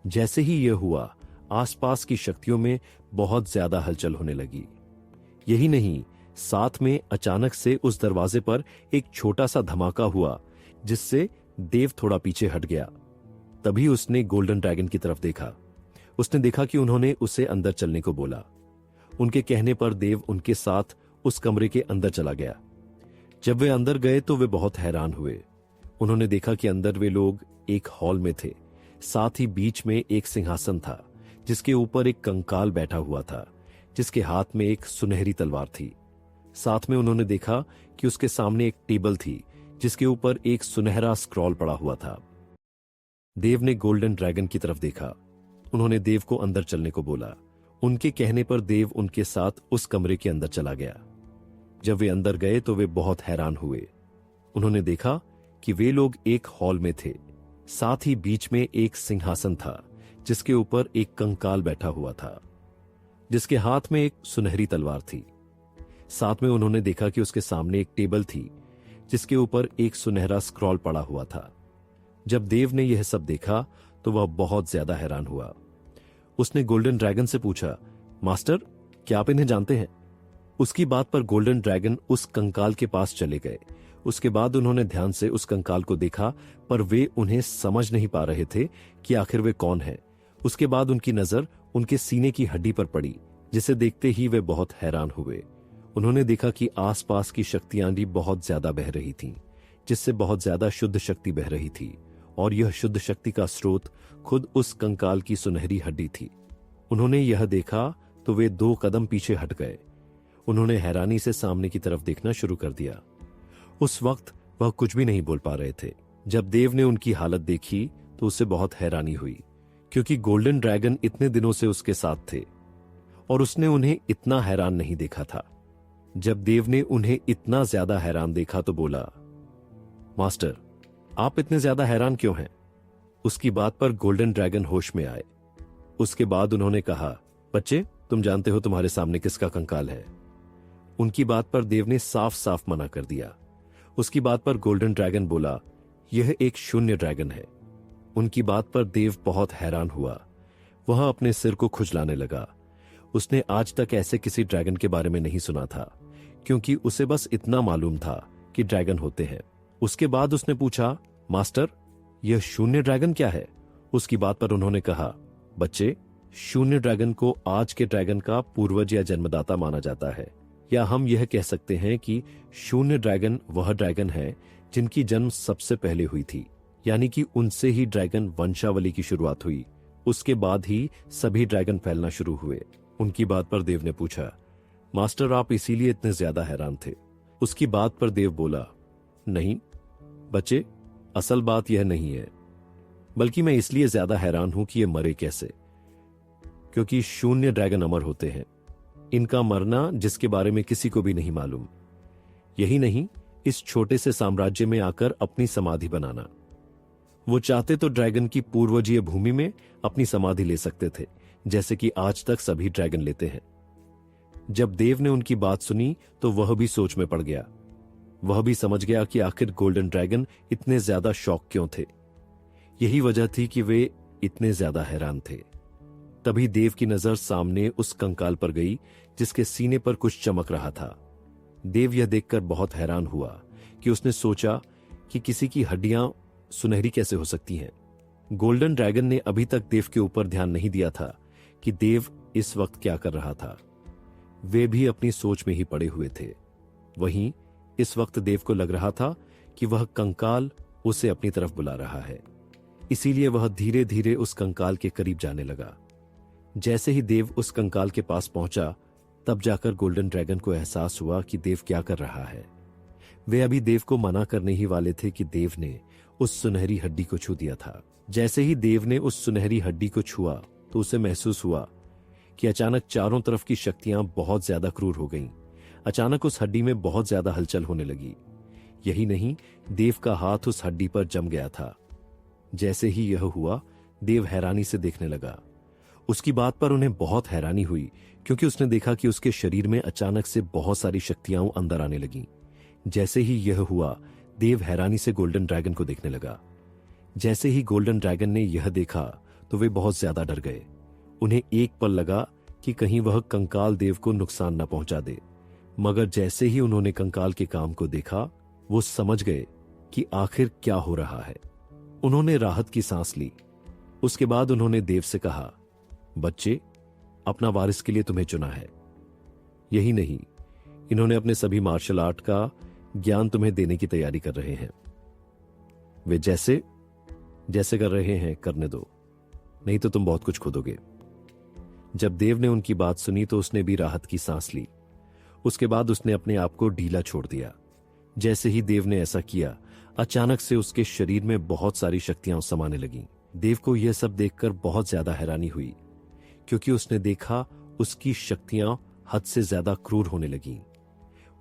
जैसे ही यह हुआ, आसपास की शक्तियों में बहुत ज्यादा हलचल होने लगी। यही नहीं, साथ में अचानक से उस दरवाजे पर एक छोटा सा धमाका हुआ, जिससे देव थोड़ा पीछे हट गया। तभी उसने गोल्डन ड्रैगन की तरफ देखा। उसने देखा कि उन्होंने उसे अंदर चलने को बोला। उनके कहने पर देव उनके साथ उस कमरे के अंदर चला गया। जब वे अंदर गए तो वे बहुत हैरान हुए। उन्होंने देखा कि अंदर वे लोग एक हॉल में थे। साथ ही बीच में एक सिंहासन था, जिसके ऊपर एक कंकाल बैठा हुआ था, जिसके हाथ में एक सुनहरी तलवार थी। साथ में उन्होंने देखा कि उसके सामने एक टेबल थी, जिसके ऊपर एक सुनहरा स्क्रॉल पड़ा हुआ था। देव ने गोल्डन ड्रैगन की तरफ देखा। उन्होंने देव को अंदर चलने को बोला। उनके कहने पर देव उनके साथ उस कमरे के अंदर चला गया। जब वे अंदर गए तो वे बहुत हैरान हुए। उन्होंने देखा कि वे लोग एक हॉल में थे। साथ ही बीच में एक सिंहासन था, जिसके ऊपर एक कंकाल बैठा हुआ था, जिसके हाथ में एक सुनहरी तलवार थी। साथ में उन्होंने देखा कि उसके सामने एक टेबल थी, जिसके ऊपर एक सुनहरा स्क्रॉल पड़ा हुआ था। जब देव ने यह सब देखा तो वह बहुत ज्यादा हैरान हुआ। उसने गोल्डन ड्रैगन से पूछा, मास्टर, क्या आप इन्हें जानते हैं? उसकी बात पर गोल्डन ड्रैगन उस कंकाल के पास चले गए। उसके बाद उन्होंने ध्यान से उस कंकाल को देखा, पर वे उन्हें समझ नहीं पा रहे थे कि आखिर वे कौन है। उसके बाद उनकी नजर उनके सीने की हड्डी पर पड़ी, जिसे देखते ही वे बहुत हैरान हुए। उन्होंने देखा कि आसपास की शक्तियां भी बहुत ज्यादा बह रही थीं, जिससे बहुत ज्यादा शुद्ध शक्ति बह रही थी, और यह शुद्ध शक्ति का स्रोत खुद उस कंकाल की सुनहरी हड्डी थी। उन्होंने यह देखा तो वे 2 कदम पीछे हट गए। उन्होंने हैरानी से सामने की तरफ देखना शुरू कर दिया। उस वक्त वह कुछ भी नहीं बोल पा रहे थे। जब देव ने उनकी हालत देखी तो उसे बहुत हैरानी हुई, क्योंकि गोल्डन ड्रैगन इतने दिनों से उसके साथ थे और उसने उन्हें इतना हैरान नहीं देखा था। जब देव ने उन्हें इतना ज्यादा हैरान देखा तो बोला, मास्टर, आप इतने ज्यादा हैरान क्यों हैं? उसकी बात पर गोल्डन ड्रैगन होश में आए। उसके बाद उन्होंने कहा, बच्चे, तुम जानते हो तुम्हारे सामने किसका कंकाल है? उनकी बात पर देव ने साफ साफ मना कर दिया। उसकी बात पर गोल्डन ड्रैगन बोला, यह एक शून्य ड्रैगन है। उनकी बात पर देव बहुत हैरान हुआ। वह अपने सिर को खुजलाने लगा। उसने आज तक ऐसे किसी ड्रैगन के बारे में नहीं सुना था, क्योंकि उसे बस इतना मालूम था कि ड्रैगन होते हैं। उसके बाद उसने पूछा, मास्टर, यह शून्य ड्रैगन क्या है? उसकी बात पर उन्होंने कहा, बच्चे, शून्य ड्रैगन को आज के ड्रैगन का पूर्वज या जन्मदाता माना जाता है, या हम यह कह सकते हैं कि शून्य ड्रैगन वह ड्रैगन है जिनकी जन्म सबसे पहले हुई थी, यानी कि उनसे ही ड्रैगन वंशावली की शुरुआत हुई। उसके बाद ही सभी ड्रैगन फैलना शुरू हुए। उनकी बात पर देव ने पूछा, मास्टर, आप इसीलिए इतने ज्यादा हैरान थे? उसकी बात पर देव बोला, नहीं बच्चे, असल बात यह नहीं है, बल्कि मैं इसलिए ज्यादा हैरान हूं कि ये मरे कैसे, क्योंकि शून्य ड्रैगन अमर होते हैं। इनका मरना जिसके बारे में किसी को भी नहीं मालूम। यही नहीं, इस छोटे से साम्राज्य में आकर अपनी समाधि बनाना। वो चाहते तो ड्रैगन की पूर्वजीय भूमि में अपनी समाधि ले सकते थे, जैसे कि आज तक सभी ड्रैगन लेते हैं। जब देव ने उनकी बात सुनी तो वह भी सोच में पड़ गया। वह भी समझ गया कि आखिर गोल्डन ड्रैगन इतने ज्यादा शौक क्यों थे। यही वजह थी कि वे इतने ज्यादा हैरान थे। तभी देव की नजर सामने उस कंकाल पर गई, जिसके सीने पर कुछ चमक रहा था। देव यह देखकर बहुत हैरान हुआ कि उसने सोचा कि किसी की हड्डियां सुनहरी कैसे हो सकती हैं। गोल्डन ड्रैगन ने अभी तक देव के ऊपर ध्यान नहीं दिया था कि देव इस वक्त क्या कर रहा था। वे भी अपनी सोच में ही पड़े हुए थे। वहीं इस वक्त देव को लग रहा था कि वह कंकाल उसे अपनी तरफ बुला रहा है, इसीलिए वह धीरे धीरे उस कंकाल के करीब जाने लगा। जैसे ही देव उस कंकाल के पास पहुंचा, तब जाकर गोल्डन ड्रैगन को एहसास हुआ कि देव क्या कर रहा है। वे अभी देव को मना करने ही वाले थे कि देव ने उस सुनहरी हड्डी को छू दिया था। जैसे ही देव ने उस सुनहरी हड्डी को छुआ तो उसे महसूस हुआ कि अचानक चारों तरफ की शक्तियां बहुत ज्यादा क्रूर हो गईं। अचानक उस हड्डी में बहुत ज्यादा हलचल होने लगी। यही नहीं, देव का हाथ उस हड्डी पर जम गया था। जैसे ही यह हुआ, देव हैरानी से देखने लगा। उसकी बात पर उन्हें बहुत हैरानी हुई, क्योंकि उसने देखा कि उसके शरीर में अचानक से बहुत सारी शक्तियां अंदर आने लगीं। जैसे ही यह हुआ, देव हैरानी से गोल्डन ड्रैगन को देखने लगा। जैसे ही गोल्डन ड्रैगन ने यह देखा तो वे बहुत ज्यादा डर गए। उन्हें एक पल लगा कि कहीं वह कंकाल देव को नुकसान न पहुंचा दे, मगर जैसे ही उन्होंने कंकाल के काम को देखा, वो समझ गए कि आखिर क्या हो रहा है। उन्होंने राहत की सांस ली। उसके बाद उन्होंने देव से कहा, बच्चे, अपना वारिस के लिए तुम्हें चुना है। यही नहीं, इन्होंने अपने सभी मार्शल आर्ट का ज्ञान तुम्हें देने की तैयारी कर रहे हैं। वे जैसे जैसे कर रहे हैं करने दो, नहीं तो तुम बहुत कुछ खो दोगे। जब देव ने उनकी बात सुनी तो उसने भी राहत की सांस ली। उसके बाद उसने अपने आप को ढीला छोड़ दिया। जैसे ही देव ने ऐसा किया, अचानक से उसके शरीर में बहुत सारी शक्तियां समाने लगीं। देव को यह सब देखकर बहुत ज्यादा हैरानी हुई, क्योंकि उसने देखा उसकी शक्तियां हद से ज्यादा क्रूर होने लगीं।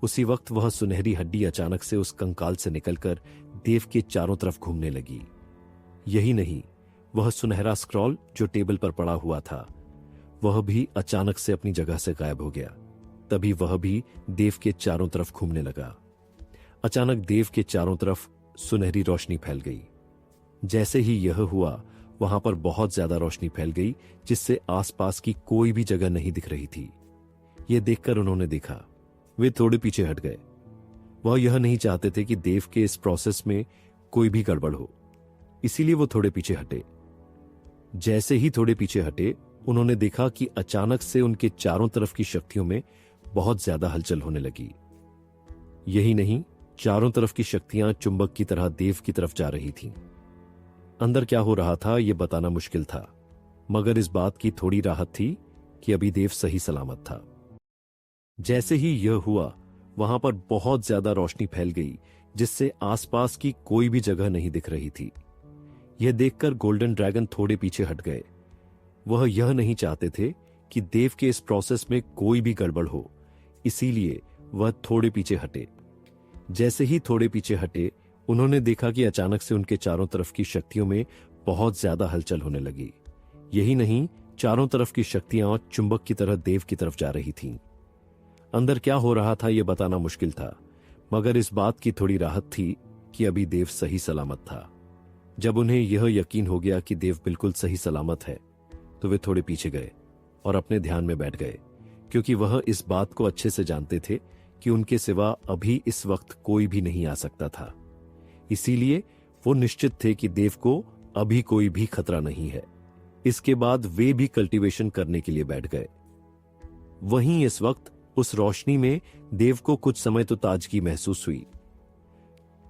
उसी वक्त वह सुनहरी हड्डी अचानक से उस कंकाल से निकलकर देव के चारों तरफ घूमने लगी। यही नहीं, वह सुनहरा स्क्रॉल जो टेबल पर पड़ा हुआ था, वह भी अचानक से अपनी जगह से गायब हो गया। तभी वह भी देव के चारों तरफ घूमने लगा। अचानक देव के चारों तरफ सुनहरी रोशनी फैल गई। जैसे ही यह हुआ, वहां पर बहुत ज्यादा रोशनी फैल गई, जिससे आसपास की कोई भी जगह नहीं दिख रही थी। यह देखकर उन्होंने देखा, वे थोड़े पीछे हट गए। वह यह नहीं चाहते थे कि देव के इस प्रोसेस में कोई भी गड़बड़ हो, इसीलिए वो थोड़े पीछे हटे। जैसे ही थोड़े पीछे हटे, उन्होंने देखा कि अचानक से उनके चारों तरफ की शक्तियों में बहुत ज्यादा हलचल होने लगी। यही नहीं, चारों तरफ की शक्तियां चुंबक की तरह देव की तरफ जा रही थीं। अंदर क्या हो रहा था यह बताना मुश्किल था, मगर इस बात की थोड़ी राहत थी कि अभी देव सही सलामत था। जैसे ही यह हुआ, वहां पर बहुत ज्यादा रोशनी फैल गई, जिससे आसपास की कोई भी जगह नहीं दिख रही थी। यह देखकर गोल्डन ड्रैगन थोड़े पीछे हट गए। वह यह नहीं चाहते थे कि देव के इस प्रोसेस में कोई भी गड़बड़ हो, इसीलिए वह थोड़े पीछे हटे। जैसे ही थोड़े पीछे हटे, उन्होंने देखा कि अचानक से उनके चारों तरफ की शक्तियों में बहुत ज्यादा हलचल होने लगी। यही नहीं, चारों तरफ की शक्तियां चुंबक की तरह देव की तरफ जा रही थीं। अंदर क्या हो रहा था यह बताना मुश्किल था, मगर इस बात की थोड़ी राहत थी कि अभी देव सही सलामत था। जब उन्हें यह यकीन हो गया कि देव बिल्कुल सही सलामत है, तो वे थोड़े पीछे गए और अपने ध्यान में बैठ गए, क्योंकि वह इस बात को अच्छे से जानते थे कि उनके सिवा अभी इस वक्त कोई भी नहीं आ सकता था। इसीलिए वो निश्चित थे कि देव को अभी कोई भी खतरा नहीं है। इसके बाद वे भी कल्टीवेशन करने के लिए बैठ गए। वहीं इस वक्त उस रोशनी में देव को कुछ समय तो ताजगी महसूस हुई।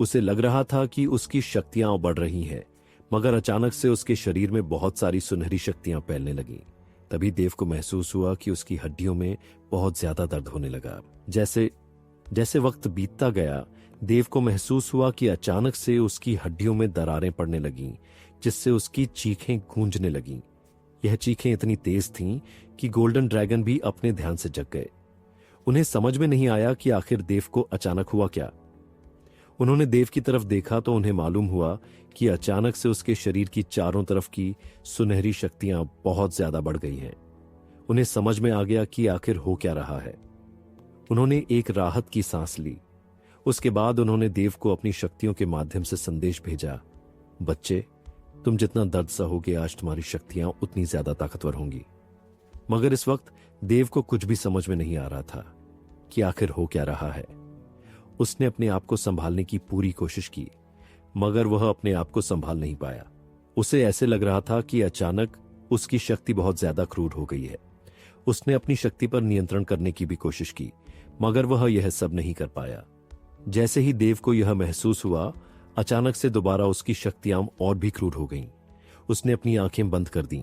उसे लग रहा था कि उसकी शक्तियां बढ़ रही हैं, मगर अचानक से उसके शरीर में बहुत सारी सुनहरी शक्तियां फैलने लगीं। तभी देव को महसूस हुआ कि उसकी हड्डियों में बहुत ज्यादा दर्द होने लगा। जैसे जैसे वक्त बीतता गया, देव को महसूस हुआ कि अचानक से उसकी हड्डियों में दरारें पड़ने लगीं, जिससे उसकी चीखें गूंजने लगीं। यह चीखें इतनी तेज थीं कि गोल्डन ड्रैगन भी अपने ध्यान से जग गए। उन्हें समझ में नहीं आया कि आखिर देव को अचानक हुआ क्या। उन्होंने देव की तरफ देखा तो उन्हें मालूम हुआ कि अचानक से उसके शरीर की चारों तरफ की सुनहरी शक्तियां बहुत ज्यादा बढ़ गई हैं। उन्हें समझ में आ गया कि आखिर हो क्या रहा है। उन्होंने एक राहत की सांस ली। उसके बाद उन्होंने देव को अपनी शक्तियों के माध्यम से संदेश भेजा, बच्चे, तुम जितना दर्द सहोगे, आज तुम्हारी शक्तियां उतनी ज्यादा ताकतवर होंगी। मगर इस वक्त देव को कुछ भी समझ में नहीं आ रहा था कि आखिर हो क्या रहा है। उसने अपने आप को संभालने की पूरी कोशिश की, मगर वह अपने आप को संभाल नहीं पाया। उसे ऐसे लग रहा था कि अचानक उसकी शक्ति बहुत ज्यादा क्रूर हो गई है। उसने अपनी शक्ति पर नियंत्रण करने की भी कोशिश की, मगर वह यह सब नहीं कर पाया। जैसे ही देव को यह महसूस हुआ, अचानक से दोबारा उसकी शक्तियां और भी क्रूर हो गईं। उसने अपनी आंखें बंद कर दीं।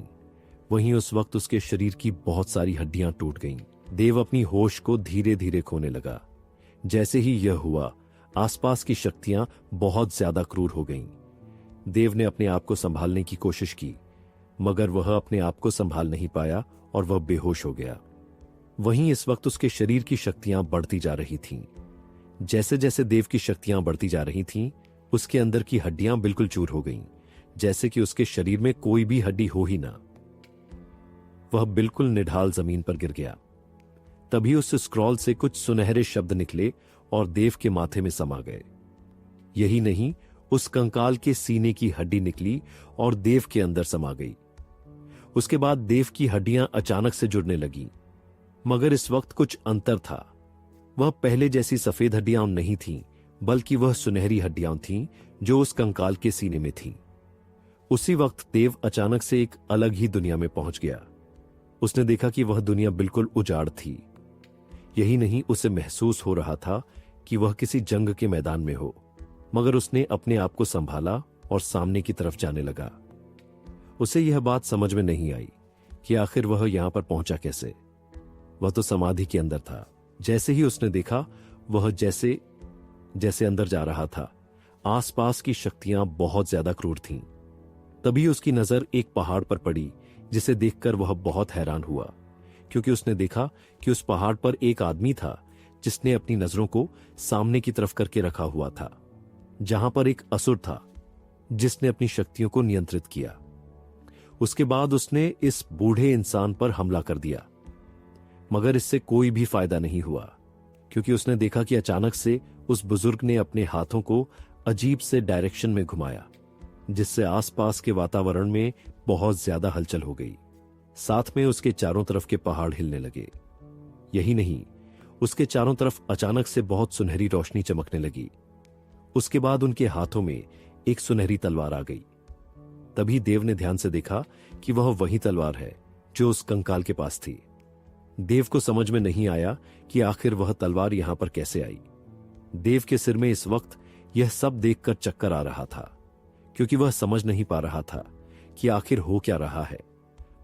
वहीं उस वक्त उसके शरीर की बहुत सारी हड्डियां टूट गईं। देव अपनी होश को धीरे धीरे खोने लगा। जैसे ही यह हुआ, आसपास की शक्तियां बहुत ज्यादा क्रूर हो गईं। देव ने अपने आप को संभालने की कोशिश की, मगर वह अपने आप को संभाल नहीं पाया और वह बेहोश हो गया। वहीं इस वक्त उसके शरीर की शक्तियां बढ़ती जा रही थीं। जैसे जैसे देव की शक्तियां बढ़ती जा रही थीं, उसके अंदर की हड्डियां बिल्कुल चूर हो गईं, जैसे कि उसके शरीर में कोई भी हड्डी हो ही ना। वह बिल्कुल निढाल जमीन पर गिर गया। तभी उस स्क्रॉल से कुछ सुनहरे शब्द निकले और देव के माथे में समा गए। यही नहीं, उस कंकाल के सीने की हड्डी निकली और देव के अंदर समा गई। उसके बाद देव की हड्डियां अचानक से जुड़ने लगीं, मगर इस वक्त कुछ अंतर था। वह पहले जैसी सफेद हड्डियां नहीं थीं, बल्कि वह सुनहरी हड्डियां थीं जो उस कंकाल के सीने में थीं। उसी वक्त देव अचानक से एक अलग ही दुनिया में पहुंच गया। उसने देखा कि वह दुनिया बिल्कुल उजाड़ थी। यही नहीं, उसे महसूस हो रहा था कि वह किसी जंग के मैदान में हो, मगर उसने अपने आप को संभाला और सामने की तरफ जाने लगा। उसे यह बात समझ में नहीं आई कि आखिर वह यहां पर पहुंचा कैसे। वह तो समाधि के अंदर था। जैसे ही उसने देखा, वह जैसे जैसे अंदर जा रहा था, आसपास की शक्तियां बहुत ज्यादा क्रूर थीं। तभी उसकी नजर एक पहाड़ पर पड़ी, जिसे देखकर वह बहुत हैरान हुआ, क्योंकि उसने देखा कि उस पहाड़ पर एक आदमी था जिसने अपनी नजरों को सामने की तरफ करके रखा हुआ था, जहां पर एक असुर था जिसने अपनी शक्तियों को नियंत्रित किया। उसके बाद उसने इस बूढ़े इंसान पर हमला कर दिया, मगर इससे कोई भी फायदा नहीं हुआ, क्योंकि उसने देखा कि अचानक से उस बुजुर्ग ने अपने हाथों को अजीब से डायरेक्शन में घुमाया, जिससे आसपास के वातावरण में बहुत ज्यादा हलचल हो गई। साथ में उसके चारों तरफ के पहाड़ हिलने लगे। यही नहीं, उसके चारों तरफ अचानक से बहुत सुनहरी रोशनी चमकने लगी। उसके बाद उनके हाथों में एक सुनहरी तलवार आ गई। तभी देव ने ध्यान से देखा कि वह वही तलवार है जो उस कंकाल के पास थी। देव को समझ में नहीं आया कि आखिर वह तलवार यहां पर कैसे आई। देव के सिर में इस वक्त यह सब देखकर चक्कर आ रहा था, क्योंकि वह समझ नहीं पा रहा था कि आखिर हो क्या रहा है।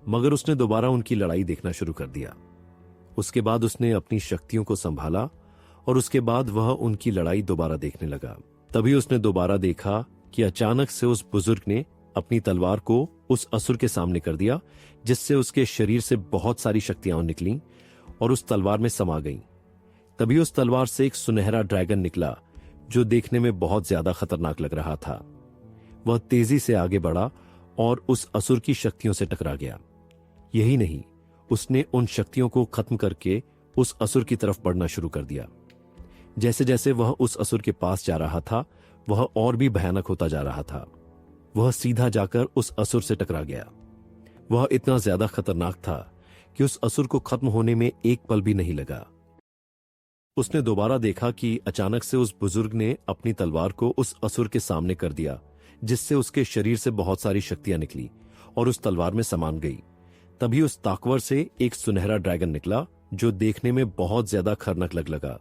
मगर उसने दोबारा उनकी लड़ाई देखना शुरू कर दिया। उसके बाद उसने अपनी शक्तियों को संभाला और उसके बाद वह उनकी लड़ाई दोबारा देखने लगा। तभी उसने दोबारा देखा कि अचानक से उस बुजुर्ग ने अपनी तलवार को उस असुर के सामने कर दिया, जिससे उसके शरीर से बहुत सारी शक्तियां निकलीं और उस तलवार में समा गईं। तभी उस तलवार से एक सुनहरा ड्रैगन निकला, जो देखने में बहुत ज्यादा खतरनाक लग रहा था। वह तेजी से आगे बढ़ा और उस असुर की शक्तियों से टकरा गया। यही नहीं, उसने उन शक्तियों को खत्म करके उस असुर की तरफ बढ़ना शुरू कर दिया। जैसे जैसे वह उस असुर के पास जा रहा था, वह और भी भयानक होता जा रहा था। वह सीधा जाकर उस असुर से टकरा गया। वह इतना ज्यादा खतरनाक था कि उस असुर को खत्म होने में एक पल भी नहीं लगा। उसने दोबारा देखा कि अचानक से उस बुजुर्ग ने अपनी तलवार को उस असुर के सामने कर दिया, जिससे उसके शरीर से बहुत सारी शक्तियां निकली और उस तलवार में समान गई। तभी उस ताकवर से एक सुनहरा ड्रैगन निकला, जो देखने में बहुत ज्यादा खतरनाक लगा।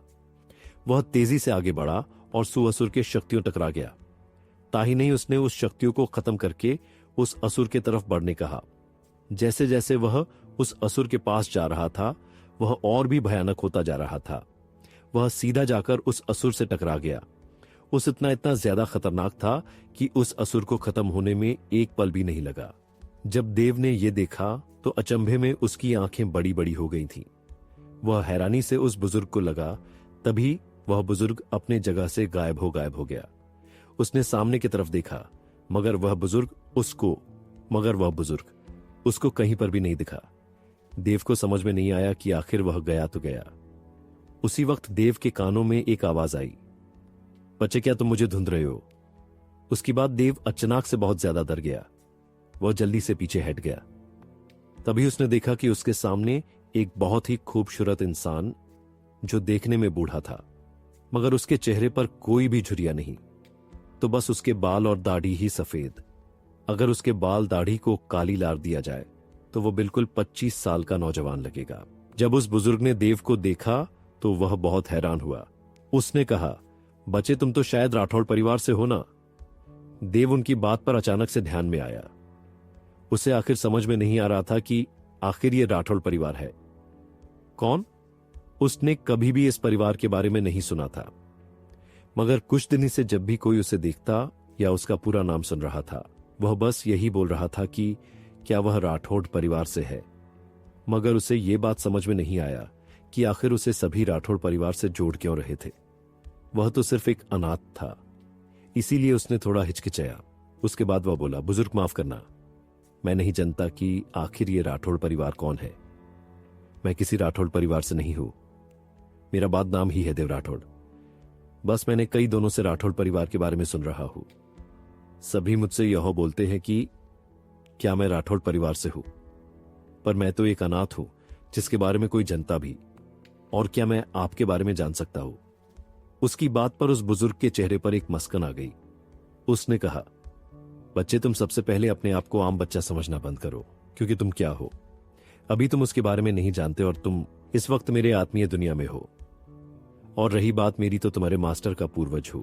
वह तेजी से आगे बढ़ा और सुअसुर के शक्तियों टकरा गया। ताही नहीं, उसने उस शक्तियों को खत्म करके उस असुर के तरफ बढ़ने कहा। जैसे जैसे वह उस असुर के पास जा रहा था, वह और भी भयानक होता जा रहा था। वह सीधा जाकर उस असुर से टकरा गया। उस इतना ज्यादा खतरनाक था कि उस असुर को खत्म होने में एक पल भी नहीं लगा। जब देव ने यह देखा तो अचंभे में उसकी आंखें बड़ी बड़ी हो गई थीं। वह हैरानी से उस बुजुर्ग को लगा। तभी वह बुजुर्ग अपने जगह से गायब हो गया। उसने सामने की तरफ देखा, मगर वह बुजुर्ग उसको कहीं पर भी नहीं दिखा। देव को समझ में नहीं आया कि आखिर वह गया तो गया। उसी वक्त देव के कानों में एक आवाज आई, बच्चे क्या तुम मुझे ढूंढ रहे हो? उसके बाद देव अचानक से बहुत ज्यादा डर गया। वह जल्दी से पीछे हट गया। तभी उसने देखा कि उसके सामने एक बहुत ही खूबसूरत इंसान, जो देखने में बूढ़ा था, मगर उसके चेहरे पर कोई भी झुर्रियां नहीं, तो बस उसके बाल और दाढ़ी ही सफेद। अगर उसके बाल दाढ़ी को काली लार दिया जाए तो वो बिल्कुल 25 साल का नौजवान लगेगा। जब उस बुजुर्ग ने देव को देखा तो वह बहुत हैरान हुआ। उसने कहा, बच्चे तुम तो शायद राठौड़ परिवार से हो ना? देव उनकी बात पर अचानक से ध्यान में आया। उसे आखिर समझ में नहीं आ रहा था कि आखिर ये राठौड़ परिवार है कौन। उसने कभी भी इस परिवार के बारे में नहीं सुना था, मगर कुछ दिन से जब भी कोई उसे देखता या उसका पूरा नाम सुन रहा था, वह बस यही बोल रहा था कि क्या वह राठौड़ परिवार से है। मगर उसे यह बात समझ में नहीं आया कि आखिर उसे सभी राठौड़ परिवार से जोड़ क्यों रहे थे। वह तो सिर्फ एक अनाथ था, इसीलिए उसने थोड़ा हिचकिचाया। उसके बाद वह बोला, बुजुर्ग माफ करना, मैं नहीं जानता कि आखिर ये राठौड़ परिवार कौन है। मैं किसी राठौड़ परिवार से नहीं हूं। मेरा बाद नाम ही है देव राठौड़। बस मैंने कई दोनों से राठौड़ परिवार के बारे में सुन रहा हूं। सभी मुझसे यह बोलते हैं कि क्या मैं राठौड़ परिवार से हूं, पर मैं तो एक अनाथ हूं जिसके बारे में कोई जानता भी। और क्या मैं आपके बारे में जान सकता हूं? उसकी बात पर उस बुजुर्ग के चेहरे पर एक मस्कन आ गई। उसने कहा, बच्चे तुम सबसे पहले अपने आप को आम बच्चा समझना बंद करो, क्योंकि तुम क्या हो अभी तुम उसके बारे में नहीं जानते और तुम इस वक्त मेरे आत्मीय दुनिया में हो। और रही बात मेरी, तो तुम्हारे मास्टर का पूर्वज हूं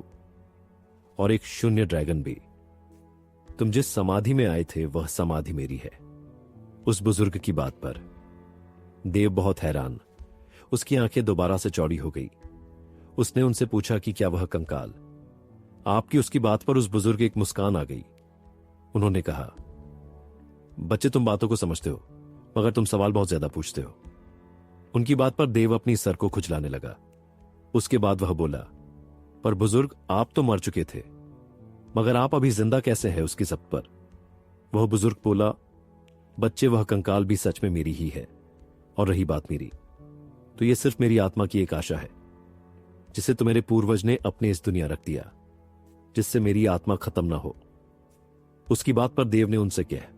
और एक शून्य ड्रैगन भी। तुम जिस समाधि में आए थे वह समाधि मेरी है। उस बुजुर्ग की बात पर देव बहुत हैरान। उसकी आंखें दोबारा से चौड़ी हो गई। उसने उनसे पूछा कि क्या वह कंकाल आपकी? उसकी बात पर उस बुजुर्ग एक मुस्कान आ गई। उन्होंने कहा, बच्चे तुम बातों को समझते हो, मगर तुम सवाल बहुत ज्यादा पूछते हो। उनकी बात पर देव अपनी सर को खुजलाने लगा। उसके बाद वह बोला, पर बुजुर्ग आप तो मर चुके थे, मगर आप अभी जिंदा कैसे हैं? उसकी सब पर वह बुजुर्ग बोला, बच्चे वह कंकाल भी सच में मेरी ही है, और रही बात मेरी, तो यह सिर्फ मेरी आत्मा की एक आशा है। जिसे तुम्हारे पूर्वज ने अपने इस दुनिया रख दिया, जिससे मेरी आत्मा खत्म ना हो। उसकी बात पर देव ने उनसे कहा,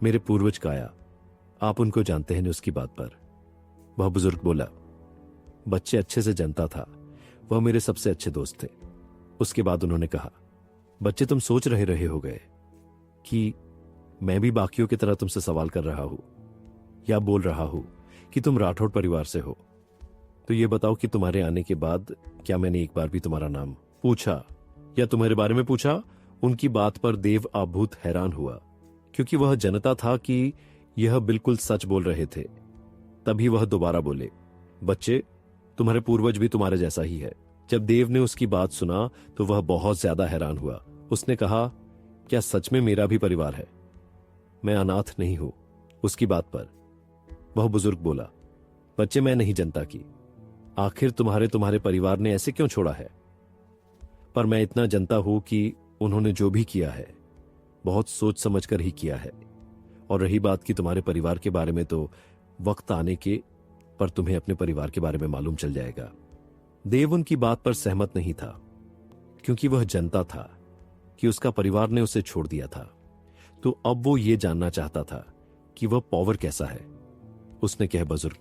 मेरे पूर्वज काया, आप उनको जानते हैं। उसकी बात पर वह बुजुर्ग बोला, बच्चे अच्छे से जानता था, वह मेरे सबसे अच्छे दोस्त थे। उसके बाद उन्होंने कहा, बच्चे तुम सोच रहे हो गए कि मैं भी बाकियों की तरह तुमसे सवाल कर रहा हूं या बोल रहा हूं कि तुम राठौड़ परिवार से हो। तो ये बताओ कि तुम्हारे आने के बाद क्या मैंने एक बार भी तुम्हारा नाम पूछा या तुम्हारे बारे में पूछा? उनकी बात पर देव आभूत हैरान हुआ, क्योंकि वह जानता था कि यह बिल्कुल सच बोल रहे थे। तभी वह दोबारा बोले, बच्चे तुम्हारे पूर्वज भी तुम्हारे जैसा ही है। जब देव ने उसकी बात सुना तो वह बहुत ज्यादा हैरान हुआ। उसने कहा, क्या सच में मेरा भी परिवार है? मैं अनाथ नहीं हूं। उसकी बात पर वह बुजुर्ग बोला, बच्चे मैं नहीं जानता कि आखिर तुम्हारे परिवार ने ऐसे क्यों छोड़ा है, पर मैं इतना जानता हूं कि उन्होंने जो भी किया है बहुत सोच समझ कर ही किया है। और रही बात कि तुम्हारे परिवार के बारे में, तो वक्त आने के पर तुम्हें अपने परिवार के बारे में मालूम चल जाएगा। देव उनकी बात पर सहमत नहीं था, क्योंकि वह जानता था कि उसका परिवार ने उसे छोड़ दिया था। तो अब वो ये जानना चाहता था कि वह पॉवर कैसा है। उसने कहा, बुजुर्ग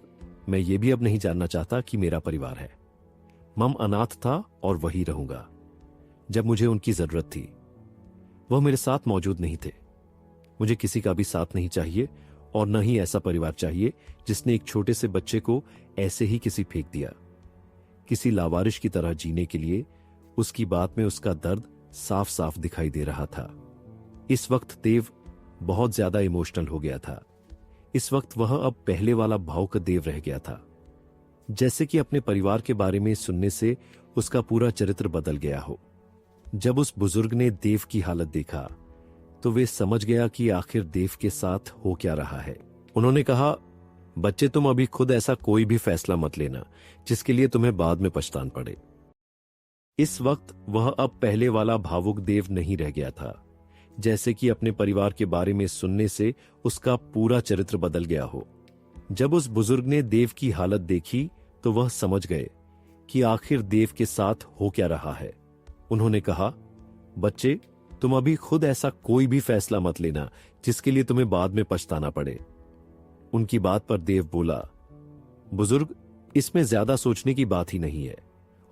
मैं ये भी अब नहीं जानना चाहता कि मेरा परिवार है। मम अनाथ था और वही रहूंगा। जब मुझे उनकी जरूरत थी वह मेरे साथ मौजूद नहीं थे। मुझे किसी का भी साथ नहीं चाहिए, और न ही ऐसा परिवार चाहिए जिसने एक छोटे से बच्चे को ऐसे ही किसी फेंक दिया, किसी लावारिश की तरह जीने के लिए। उसकी बात में उसका दर्द साफ साफ दिखाई दे रहा था। इस वक्त देव बहुत ज्यादा इमोशनल हो गया था। इस वक्त वह अब पहले वाला भावुक देव रह गया था, जैसे कि अपने परिवार के बारे में सुनने से उसका पूरा चरित्र बदल गया हो। जब उस बुजुर्ग ने देव की हालत देखा तो वे समझ गया कि आखिर देव के साथ हो क्या रहा है। उन्होंने कहा, बच्चे तुम अभी खुद ऐसा कोई भी फैसला मत लेना जिसके लिए तुम्हें बाद में पछतान पड़े। इस वक्त वह अब पहले वाला भावुक देव नहीं रह गया था, जैसे कि अपने परिवार के बारे में सुनने से उसका पूरा चरित्र बदल गया हो। जब उस बुजुर्ग ने देव की हालत देखी तो वह समझ गए कि आखिर देव के साथ हो क्या रहा है। उन्होंने कहा, बच्चे तुम अभी खुद ऐसा कोई भी फैसला मत लेना जिसके लिए तुम्हें बाद में पछताना पड़े। उनकी बात पर देव बोला, बुजुर्ग इसमें ज्यादा सोचने की बात ही नहीं है,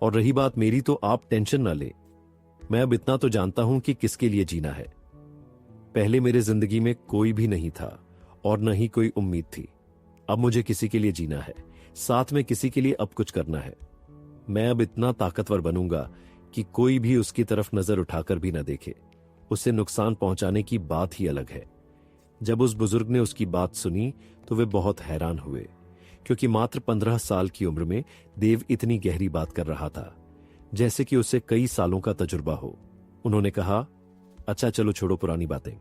और रही बात मेरी तो आप टेंशन न ले। मैं अब इतना तो जानता हूं कि किसके लिए जीना है। पहले मेरे जिंदगी में कोई भी नहीं था और न ही कोई उम्मीद थी। अब मुझे किसी के लिए जीना है, साथ में किसी के लिए अब कुछ करना है। मैं अब इतना ताकतवर बनूंगा कि कोई भी उसकी तरफ नजर उठाकर भी न देखे। उसे नुकसान पहुंचाने की बात ही अलग है। जब उस बुजुर्ग ने उसकी बात सुनी तो वे बहुत हैरान हुए, क्योंकि मात्र 15 साल की उम्र में देव इतनी गहरी बात कर रहा था, जैसे कि उसे कई सालों का तजुर्बा हो। उन्होंने कहा, अच्छा चलो छोड़ो पुरानी बातें,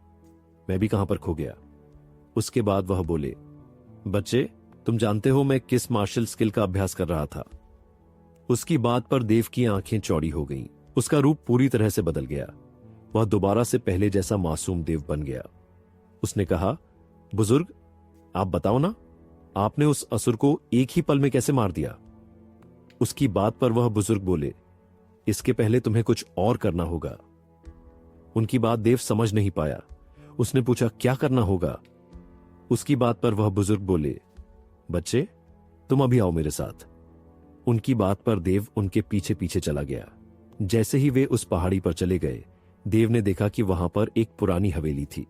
मैं भी कहां पर खो गया। उसके बाद वह बोले, बच्चे तुम जानते हो मैं किस मार्शल स्किल का अभ्यास कर रहा था? उसकी बात पर देव की आंखें चौड़ी हो गईं। उसका रूप पूरी तरह से बदल गया। वह दोबारा से पहले जैसा मासूम देव बन गया। उसने कहा, बुजुर्ग आप बताओ ना, आपने उस असुर को एक ही पल में कैसे मार दिया? उसकी बात पर वह बुजुर्ग बोले, इसके पहले तुम्हें कुछ और करना होगा। उनकी बात देव समझ नहीं पाया। उसने पूछा, क्या करना होगा? उसकी बात पर वह बुजुर्ग बोले, बच्चे तुम अभी आओ मेरे साथ। उनकी बात पर देव उनके पीछे पीछे चला गया। जैसे ही वे उस पहाड़ी पर चले गए, देव ने देखा कि वहां पर एक पुरानी हवेली थी।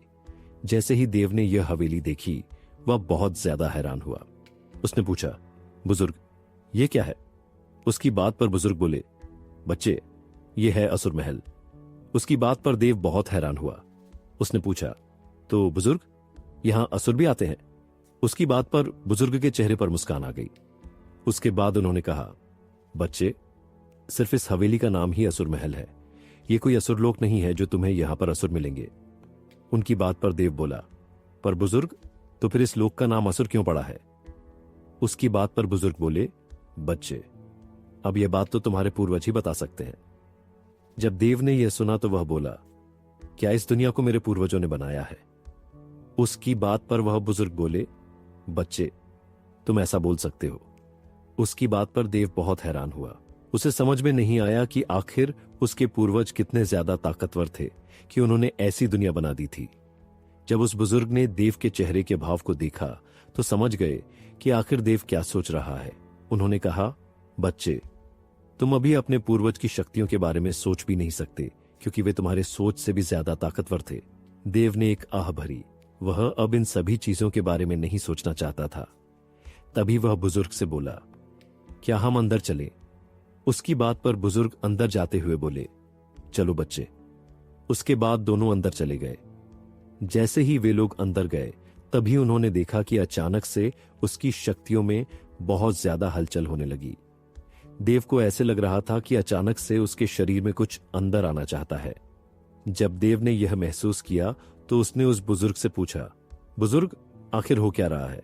जैसे ही देव ने यह हवेली देखी, वह बहुत ज्यादा हैरान हुआ। उसने पूछा, बुजुर्ग ये क्या है? उसकी बात पर बुजुर्ग बोले, बच्चे ये है असुर महल। उसकी बात पर देव बहुत हैरान हुआ। उसने पूछा, तो बुजुर्ग यहां असुर भी आते हैं? उसकी बात पर बुजुर्ग के चेहरे पर मुस्कान आ गई। उसके बाद उन्होंने कहा, बच्चे सिर्फ इस हवेली का नाम ही असुर महल है। ये कोई असुर लोक नहीं है जो तुम्हें यहां पर असुर मिलेंगे। उनकी बात पर देव बोला, पर बुजुर्ग तो फिर इस लोक का नाम असुर क्यों पड़ा है? उसकी बात पर बुजुर्ग बोले, बच्चे अब यह बात तो तुम्हारे पूर्वज ही बता सकते हैं। जब देव ने यह सुना तो वह बोला, क्या इस दुनिया को मेरे पूर्वजों ने बनाया है? उसकी बात पर वह बुजुर्ग बोले, बच्चे तुम ऐसा बोल सकते हो। उसकी बात पर देव बहुत हैरान हुआ। उसे समझ में नहीं आया कि आखिर उसके पूर्वज कितने ज्यादा ताकतवर थे कि उन्होंने ऐसी दुनिया बना दी थी। जब उस बुजुर्ग ने देव के चेहरे के भाव को देखा तो समझ गए कि आखिर देव क्या सोच रहा है। उन्होंने कहा, बच्चे, तुम अभी अपने पूर्वज की शक्तियों के बारे में सोच भी नहीं सकते क्योंकि वे तुम्हारे सोच से भी ज्यादा ताकतवर थे। देव ने एक आह भरी। वह अब इन सभी चीजों के बारे में नहीं सोचना चाहता था। तभी वह बुजुर्ग से बोला, क्या हम अंदर चलें? उसकी बात पर बुजुर्ग अंदर जाते हुए बोले, चलो बच्चे। उसके बाद दोनों अंदर चले गए। जैसे ही वे लोग अंदर गए तभी उन्होंने देखा कि अचानक से उसकी शक्तियों में बहुत ज्यादा हलचल होने लगी। देव को ऐसे लग रहा था कि अचानक से उसके शरीर में कुछ अंदर आना चाहता है। जब देव ने यह महसूस किया तो उसने उस बुजुर्ग से पूछा, बुजुर्ग, आखिर हो क्या रहा है?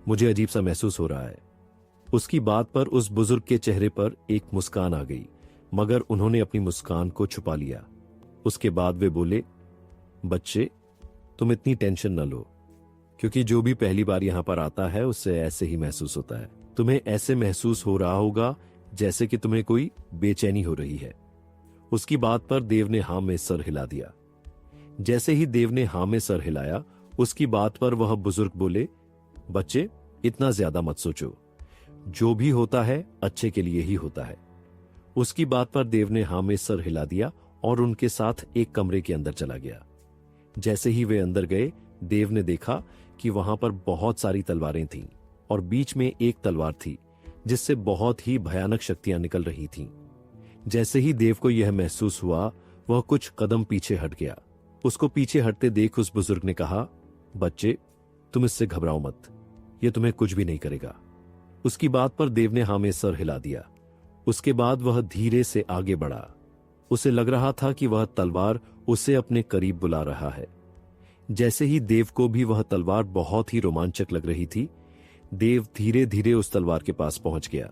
मुझे अजीब सा महसूस हो रहा है। उसकी बात पर उस बुजुर्ग के चेहरे पर एक मुस्कान आ गई, मगर उन्होंने अपनी मुस्कान को छुपा लिया। उसके बाद वे बोले, बच्चे, तुम इतनी टेंशन न लो, क्योंकि जो भी पहली बार यहां पर आता है उससे ऐसे ही महसूस होता है। तुम्हें ऐसे महसूस हो रहा होगा जैसे कि तुम्हें कोई बेचैनी हो रही है। उसकी बात पर देव ने हां में सर हिला दिया। जैसे ही देव ने हां में सर हिलाया, उसकी बात पर वह बुजुर्ग बोले, बच्चे, इतना ज्यादा मत सोचो। जो भी होता है अच्छे के लिए ही होता है। उसकी बात पर देव ने हां में सर हिला दिया और उनके साथ एक कमरे के अंदर चला गया। जैसे ही वे अंदर गए, देव ने देखा कि वहां पर बहुत सारी तलवारें थीं और बीच में एक तलवार थी जिससे बहुत ही भयानक शक्तियां निकल रही थीं। जैसे ही देव को यह महसूस हुआ, वह कुछ कदम पीछे हट गया। उसको पीछे हटते देख उस बुजुर्ग ने कहा, बच्चे, तुम इससे घबराओ मत, यह तुम्हें कुछ भी नहीं करेगा। उसकी बात पर देव ने हां में सर हिला दिया। उसके बाद वह धीरे से आगे बढ़ा। उसे लग रहा था कि वह तलवार उसे अपने करीब बुला रहा है। जैसे ही देव को भी वह तलवार बहुत ही रोमांचक लग रही थी, देव धीरे धीरे उस तलवार के पास पहुंच गया।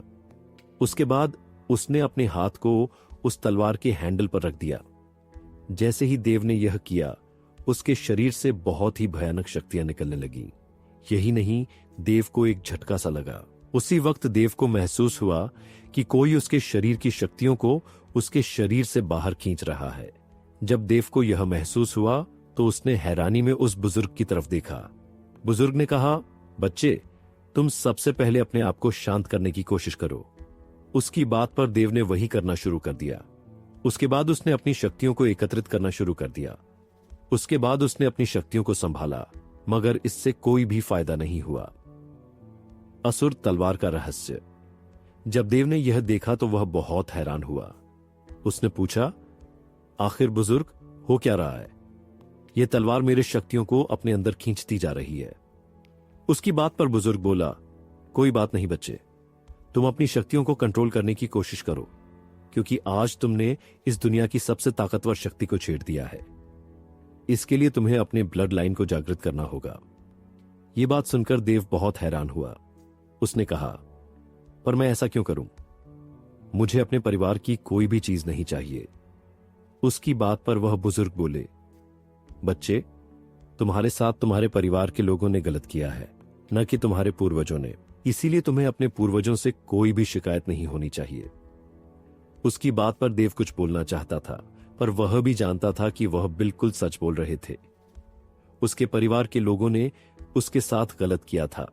उसके बाद उसने अपने हाथ को उस तलवार के हैंडल पर रख दिया। जैसे ही देव ने यह किया, उसके शरीर से बहुत ही भयानक शक्तियां निकलने लगीं। यही नहीं, देव को एक झटका सा लगा। उसी वक्त देव को महसूस हुआ कि कोई उसके शरीर की शक्तियों को उसके शरीर से बाहर खींच रहा है। जब देव को यह महसूस हुआ तो उसने हैरानी में उस बुजुर्ग की तरफ देखा। बुजुर्ग ने कहा, बच्चे, तुम सबसे पहले अपने आप को शांत करने की कोशिश करो। उसकी बात पर देव ने वही करना शुरू कर दिया। उसके बाद उसने अपनी शक्तियों को एकत्रित करना शुरू कर दिया। उसके बाद उसने अपनी शक्तियों को संभाला, मगर इससे कोई भी फायदा नहीं हुआ। असुर तलवार का रहस्य। जब देव ने यह देखा तो वह बहुत हैरान हुआ। उसने पूछा, आखिर बुजुर्ग, हो क्या रहा है? यह तलवार मेरे शक्तियों को अपने अंदर खींचती जा रही है। उसकी बात पर बुजुर्ग बोला, कोई बात नहीं बच्चे, तुम अपनी शक्तियों को कंट्रोल करने की कोशिश करो, क्योंकि आज तुमने इस दुनिया की सबसे ताकतवर शक्ति को छेड़ दिया है। इसके लिए तुम्हें अपने ब्लड लाइन को जागृत करना होगा। यह बात सुनकर देव बहुत हैरान हुआ। उसने कहा, पर मैं ऐसा क्यों करूं? मुझे अपने परिवार की कोई भी चीज नहीं चाहिए। उसकी बात पर वह बुजुर्ग बोले, बच्चे, तुम्हारे साथ तुम्हारे परिवार के लोगों ने गलत किया है, न कि तुम्हारे पूर्वजों ने। इसीलिए तुम्हें अपने पूर्वजों से कोई भी शिकायत नहीं होनी चाहिए। उसकी बात पर देव कुछ बोलना चाहता था, पर वह भी जानता था कि वह बिल्कुल सच बोल रहे थे। उसके परिवार के लोगों ने उसके साथ गलत किया था,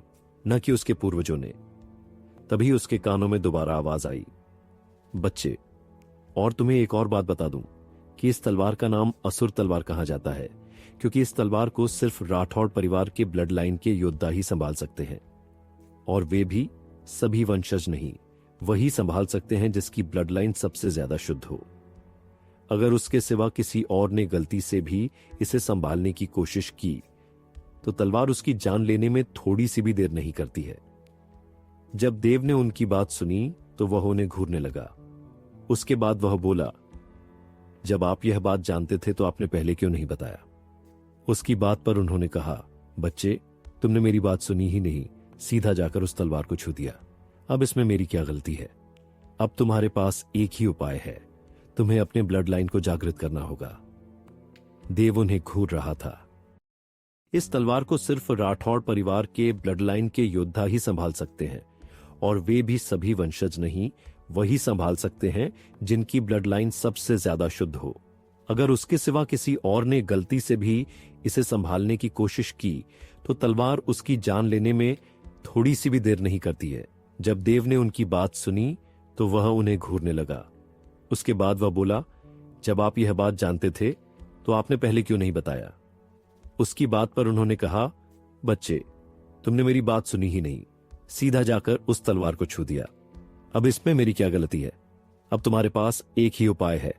न कि उसके पूर्वजों ने। तभी उसके कानों में दोबारा आवाज आई, बच्चे, और तुम्हें एक और बात बता दूं कि इस तलवार का नाम असुर तलवार कहा जाता है, क्योंकि इस तलवार को सिर्फ राठौड़ परिवार के ब्लड लाइन के योद्धा ही संभाल सकते हैं, और वे भी सभी वंशज नहीं। वही संभाल सकते हैं जिसकी ब्लड लाइन सबसे ज्यादा शुद्ध हो। अगर उसके सिवा किसी और ने गलती से भी इसे संभालने की कोशिश की तो तलवार उसकी जान लेने में थोड़ी सी भी देर नहीं करती है। जब देव ने उनकी बात सुनी तो वह उन्हें घूरने लगा। उसके बाद वह बोला, जब आप यह बात जानते थे तो आपने पहले क्यों नहीं बताया? उसकी बात पर उन्होंने कहा, बच्चे, तुमने मेरी बात सुनी ही नहीं, सीधा जाकर उस तलवार को छू दिया। अब इसमें मेरी क्या गलती है? अब तुम्हारे पास एक ही उपाय है, तुम्हें अपने ब्लड लाइन को जागृत करना होगा। देव उन्हें घूर रहा था। इस तलवार को सिर्फ राठौड़ परिवार के ब्लड लाइन के योद्धा ही संभाल सकते हैं, और वे भी सभी वंशज नहीं, वही संभाल सकते हैं जिनकी ब्लड लाइन सबसे ज्यादा शुद्ध हो। अगर उसके सिवा किसी और ने गलती से भी इसे संभालने की कोशिश की तो तलवार उसकी जान लेने में थोड़ी सी भी देर नहीं करती है। जब देव ने उनकी बात सुनी तो वह उन्हें घूरने लगा। उसके बाद वह बोला, जब आप यह बात जानते थे तो आपने पहले क्यों नहीं बताया? उसकी बात पर उन्होंने कहा, बच्चे, तुमने मेरी बात सुनी ही नहीं, सीधा जाकर उस तलवार को छू दिया। अब इसमें मेरी क्या गलती है? अब तुम्हारे पास एक ही उपाय है,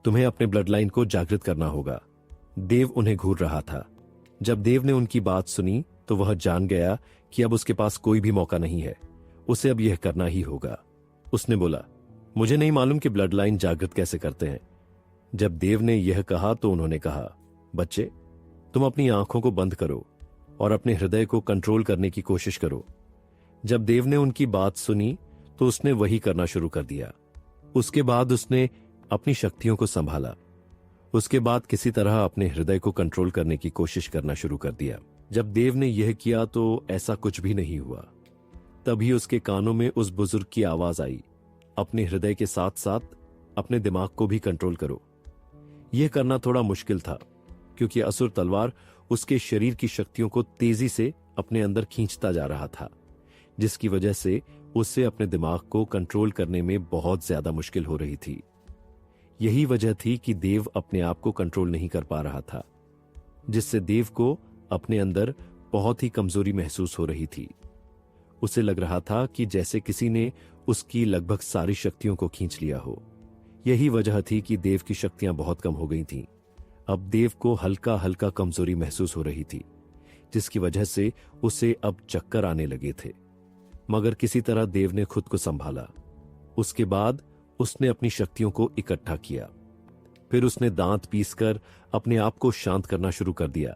तुम्हें अपने ब्लड लाइन को जागृत करना होगा। देव उन्हें घूर रहा था। जब देव ने उनकी बात सुनी तो वह जान गया कि अब उसके पास कोई भी मौका नहीं है, उसे अब यह करना ही होगा। उसने बोला, मुझे नहीं मालूम कि ब्लड लाइन जागृत कैसे करते हैं। जब देव ने यह कहा तो उन्होंने कहा, बच्चे, तुम अपनी आंखों को बंद करो और अपने हृदय को कंट्रोल करने की कोशिश करो। जब देव ने उनकी बात सुनी तो उसने वही करना शुरू कर दिया। उसके बाद उसने अपनी शक्तियों को संभाला। उसके बाद किसी तरह अपने हृदय को कंट्रोल करने की कोशिश करना शुरू कर दिया। जब देव ने यह किया तो ऐसा कुछ भी नहीं हुआ। तभी उसके कानों में उस बुजुर्ग की आवाज आई, अपने हृदय के साथ साथ अपने दिमाग को भी कंट्रोल करो। यह करना थोड़ा मुश्किल था क्योंकि असुर तलवार उसके शरीर की शक्तियों को तेजी से अपने अंदर खींचता जा रहा था, जिसकी वजह से उससे अपने दिमाग को कंट्रोल करने में बहुत ज्यादा मुश्किल हो रही थी। यही वजह थी कि देव अपने आप को कंट्रोल नहीं कर पा रहा था, जिससे देव को अपने अंदर बहुत ही कमजोरी महसूस हो रही थी। उसे लग रहा था कि जैसे किसी ने उसकी लगभग सारी शक्तियों को खींच लिया हो। यही वजह थी कि देव की शक्तियां बहुत कम हो गई थीं। अब देव को हल्का हल्का कमजोरी महसूस हो रही थी, जिसकी वजह से उसे अब चक्कर आने लगे थे। मगर किसी तरह देव ने खुद को संभाला। उसके बाद उसने अपनी शक्तियों को इकट्ठा किया। फिर उसने दांत पीसकर अपने आप को शांत करना शुरू कर दिया,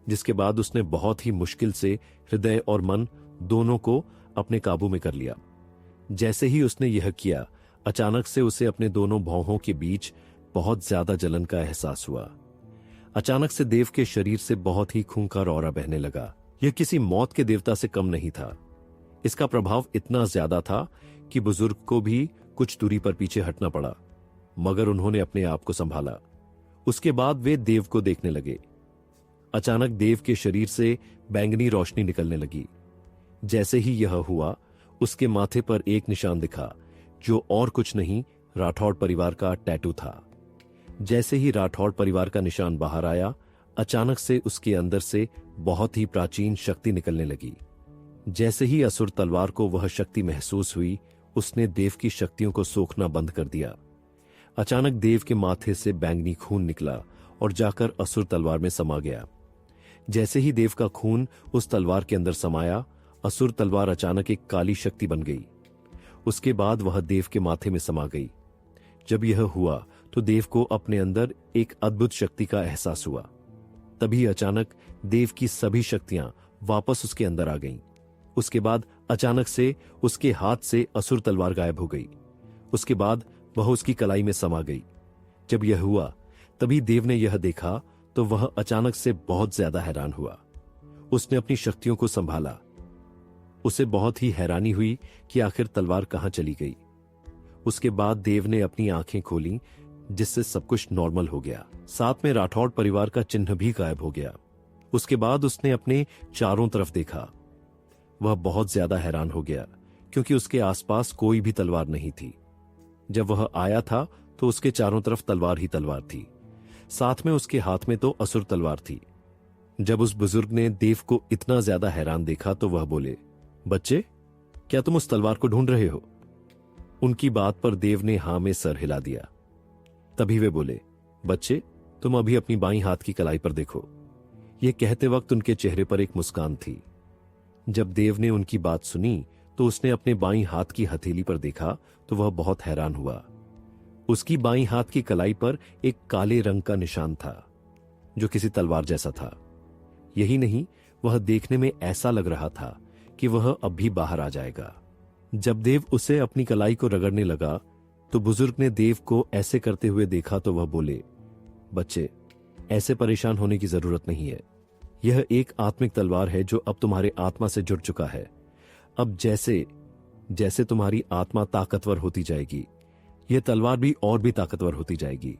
जिसके बाद उसने बहुत ही मुश्किल से हृदय और मन दोनों को अपने काबू में कर लिया। जैसे ही उसने यह किया, अचानक से उसे अपने दोनों भौहों के बीच बहुत ज्यादा जलन का एहसास हुआ। अचानक से देव के शरीर से बहुत ही खून का रौरा बहने लगा। यह किसी मौत के देवता से कम नहीं था। इसका प्रभाव इतना ज्यादा था कि बुजुर्ग को भी कुछ दूरी पर पीछे हटना पड़ा, मगर उन्होंने अपने आप को संभाला। उसके बाद वे देव को देखने लगे। अचानक देव के शरीर से बैंगनी रोशनी निकलने लगी। जैसे ही यह हुआ, उसके माथे पर एक निशान दिखा, जो और कुछ नहीं, राठौड़ परिवार का टैटू था। जैसे ही राठौड़ परिवार का निशान बाहर आया, अचानक से उसके अंदर से बहुत ही प्राचीन शक्ति निकलने लगी। जैसे ही असुर तलवार को वह शक्ति महसूस हुई, उसने देव की शक्तियों को सोखना बंद कर दिया। अचानक देव के माथे से बैंगनी खून निकला और जाकर असुर तलवार में समा गया। जैसे ही देव का खून उस तलवार के अंदर समाया, असुर तलवार अचानक एक काली शक्ति बन गई। उसके बाद वह देव के माथे में समा गई। जब यह हुआ तो देव को अपने अंदर एक अद्भुत शक्ति का एहसास हुआ। तभी अचानक देव की सभी शक्तियां वापस उसके अंदर आ गईं। उसके बाद अचानक से उसके हाथ से असुर तलवार गायब हो गई। उसके बाद वह उसकी कलाई में समा गई। जब यह हुआ तभी देव ने यह देखा तो वह अचानक से बहुत ज्यादा हैरान हुआ। उसने अपनी शक्तियों को संभाला। उसे बहुत ही हैरानी हुई कि आखिर तलवार कहां चली गई। उसके बाद देव ने अपनी आंखें खोली, जिससे सब कुछ नॉर्मल हो गया। साथ में राठौड़ परिवार का चिन्ह भी गायब हो गया। उसके बाद उसने अपने चारों तरफ देखा। वह बहुत ज्यादा हैरान हो गया क्योंकि उसके आसपास कोई भी तलवार नहीं थी। जब वह आया था तो उसके चारों तरफ तलवार ही तलवार थी। साथ में उसके हाथ में तो असुर तलवार थी। जब उस बुजुर्ग ने देव को इतना ज्यादा हैरान देखा तो वह बोले, बच्चे, क्या तुम उस तलवार को ढूंढ रहे हो? उनकी बात पर देव ने हां में सर हिला दिया। तभी वे बोले, बच्चे, तुम अभी अपनी बाईं हाथ की कलाई पर देखो। यह कहते वक्त उनके चेहरे पर एक मुस्कान थी। जब देव ने उनकी बात सुनी तो उसने अपने बाईं हाथ की हथेली पर देखा तो वह बहुत हैरान हुआ। उसकी बाईं हाथ की कलाई पर एक काले रंग का निशान था, जो किसी तलवार जैसा था। यही नहीं, वह देखने में ऐसा लग रहा था कि वह अब भी बाहर आ जाएगा। जब देव उसे अपनी कलाई को रगड़ने लगा तो बुजुर्ग ने देव को ऐसे करते हुए देखा तो वह बोले, बच्चे, ऐसे परेशान होने की जरूरत नहीं है। यह एक आत्मिक तलवार है जो अब तुम्हारे आत्मा से जुड़ चुका है। अब जैसे जैसे तुम्हारी आत्मा ताकतवर होती जाएगी, यह तलवार भी और भी ताकतवर होती जाएगी।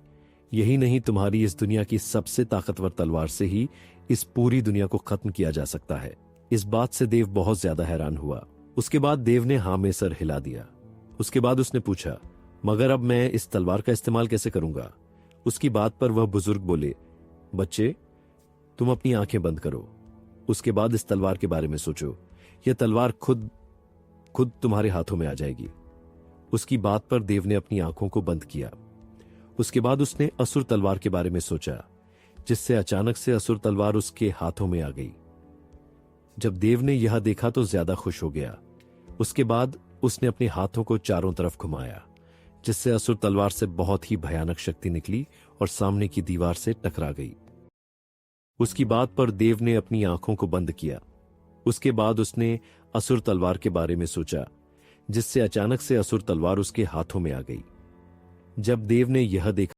यही नहीं, तुम्हारी इस दुनिया की सबसे ताकतवर तलवार से ही इस पूरी दुनिया को खत्म किया जा सकता है। इस बात से देव बहुत ज्यादा हैरान हुआ। उसके बाद देव ने हाँ में सर हिला दिया। उसके बाद उसने पूछा, मगर अब मैं इस तलवार का इस्तेमाल कैसे करूंगा? उसकी बात पर वह बुजुर्ग बोले, बच्चे, तुम अपनी आंखें बंद करो। उसके बाद इस तलवार के बारे में सोचो। यह तलवार खुद तुम्हारे हाथों में आ जाएगी। उसकी बात पर देव ने अपनी आंखों को बंद किया। उसके बाद उसने असुर तलवार के बारे में सोचा, जिससे अचानक से असुर तलवार उसके हाथों में आ गई। जब देव ने यह देखा तो ज्यादा खुश हो गया। उसके बाद उसने अपने हाथों को चारों तरफ घुमाया, जिससे असुर तलवार से बहुत ही भयानक शक्ति निकली और सामने की दीवार से टकरा गई। उसकी बात पर देव ने अपनी आंखों को बंद किया। उसके बाद उसने असुर तलवार के बारे में सोचा, जिससे अचानक से असुर तलवार उसके हाथों में आ गई। जब देव ने यह देखा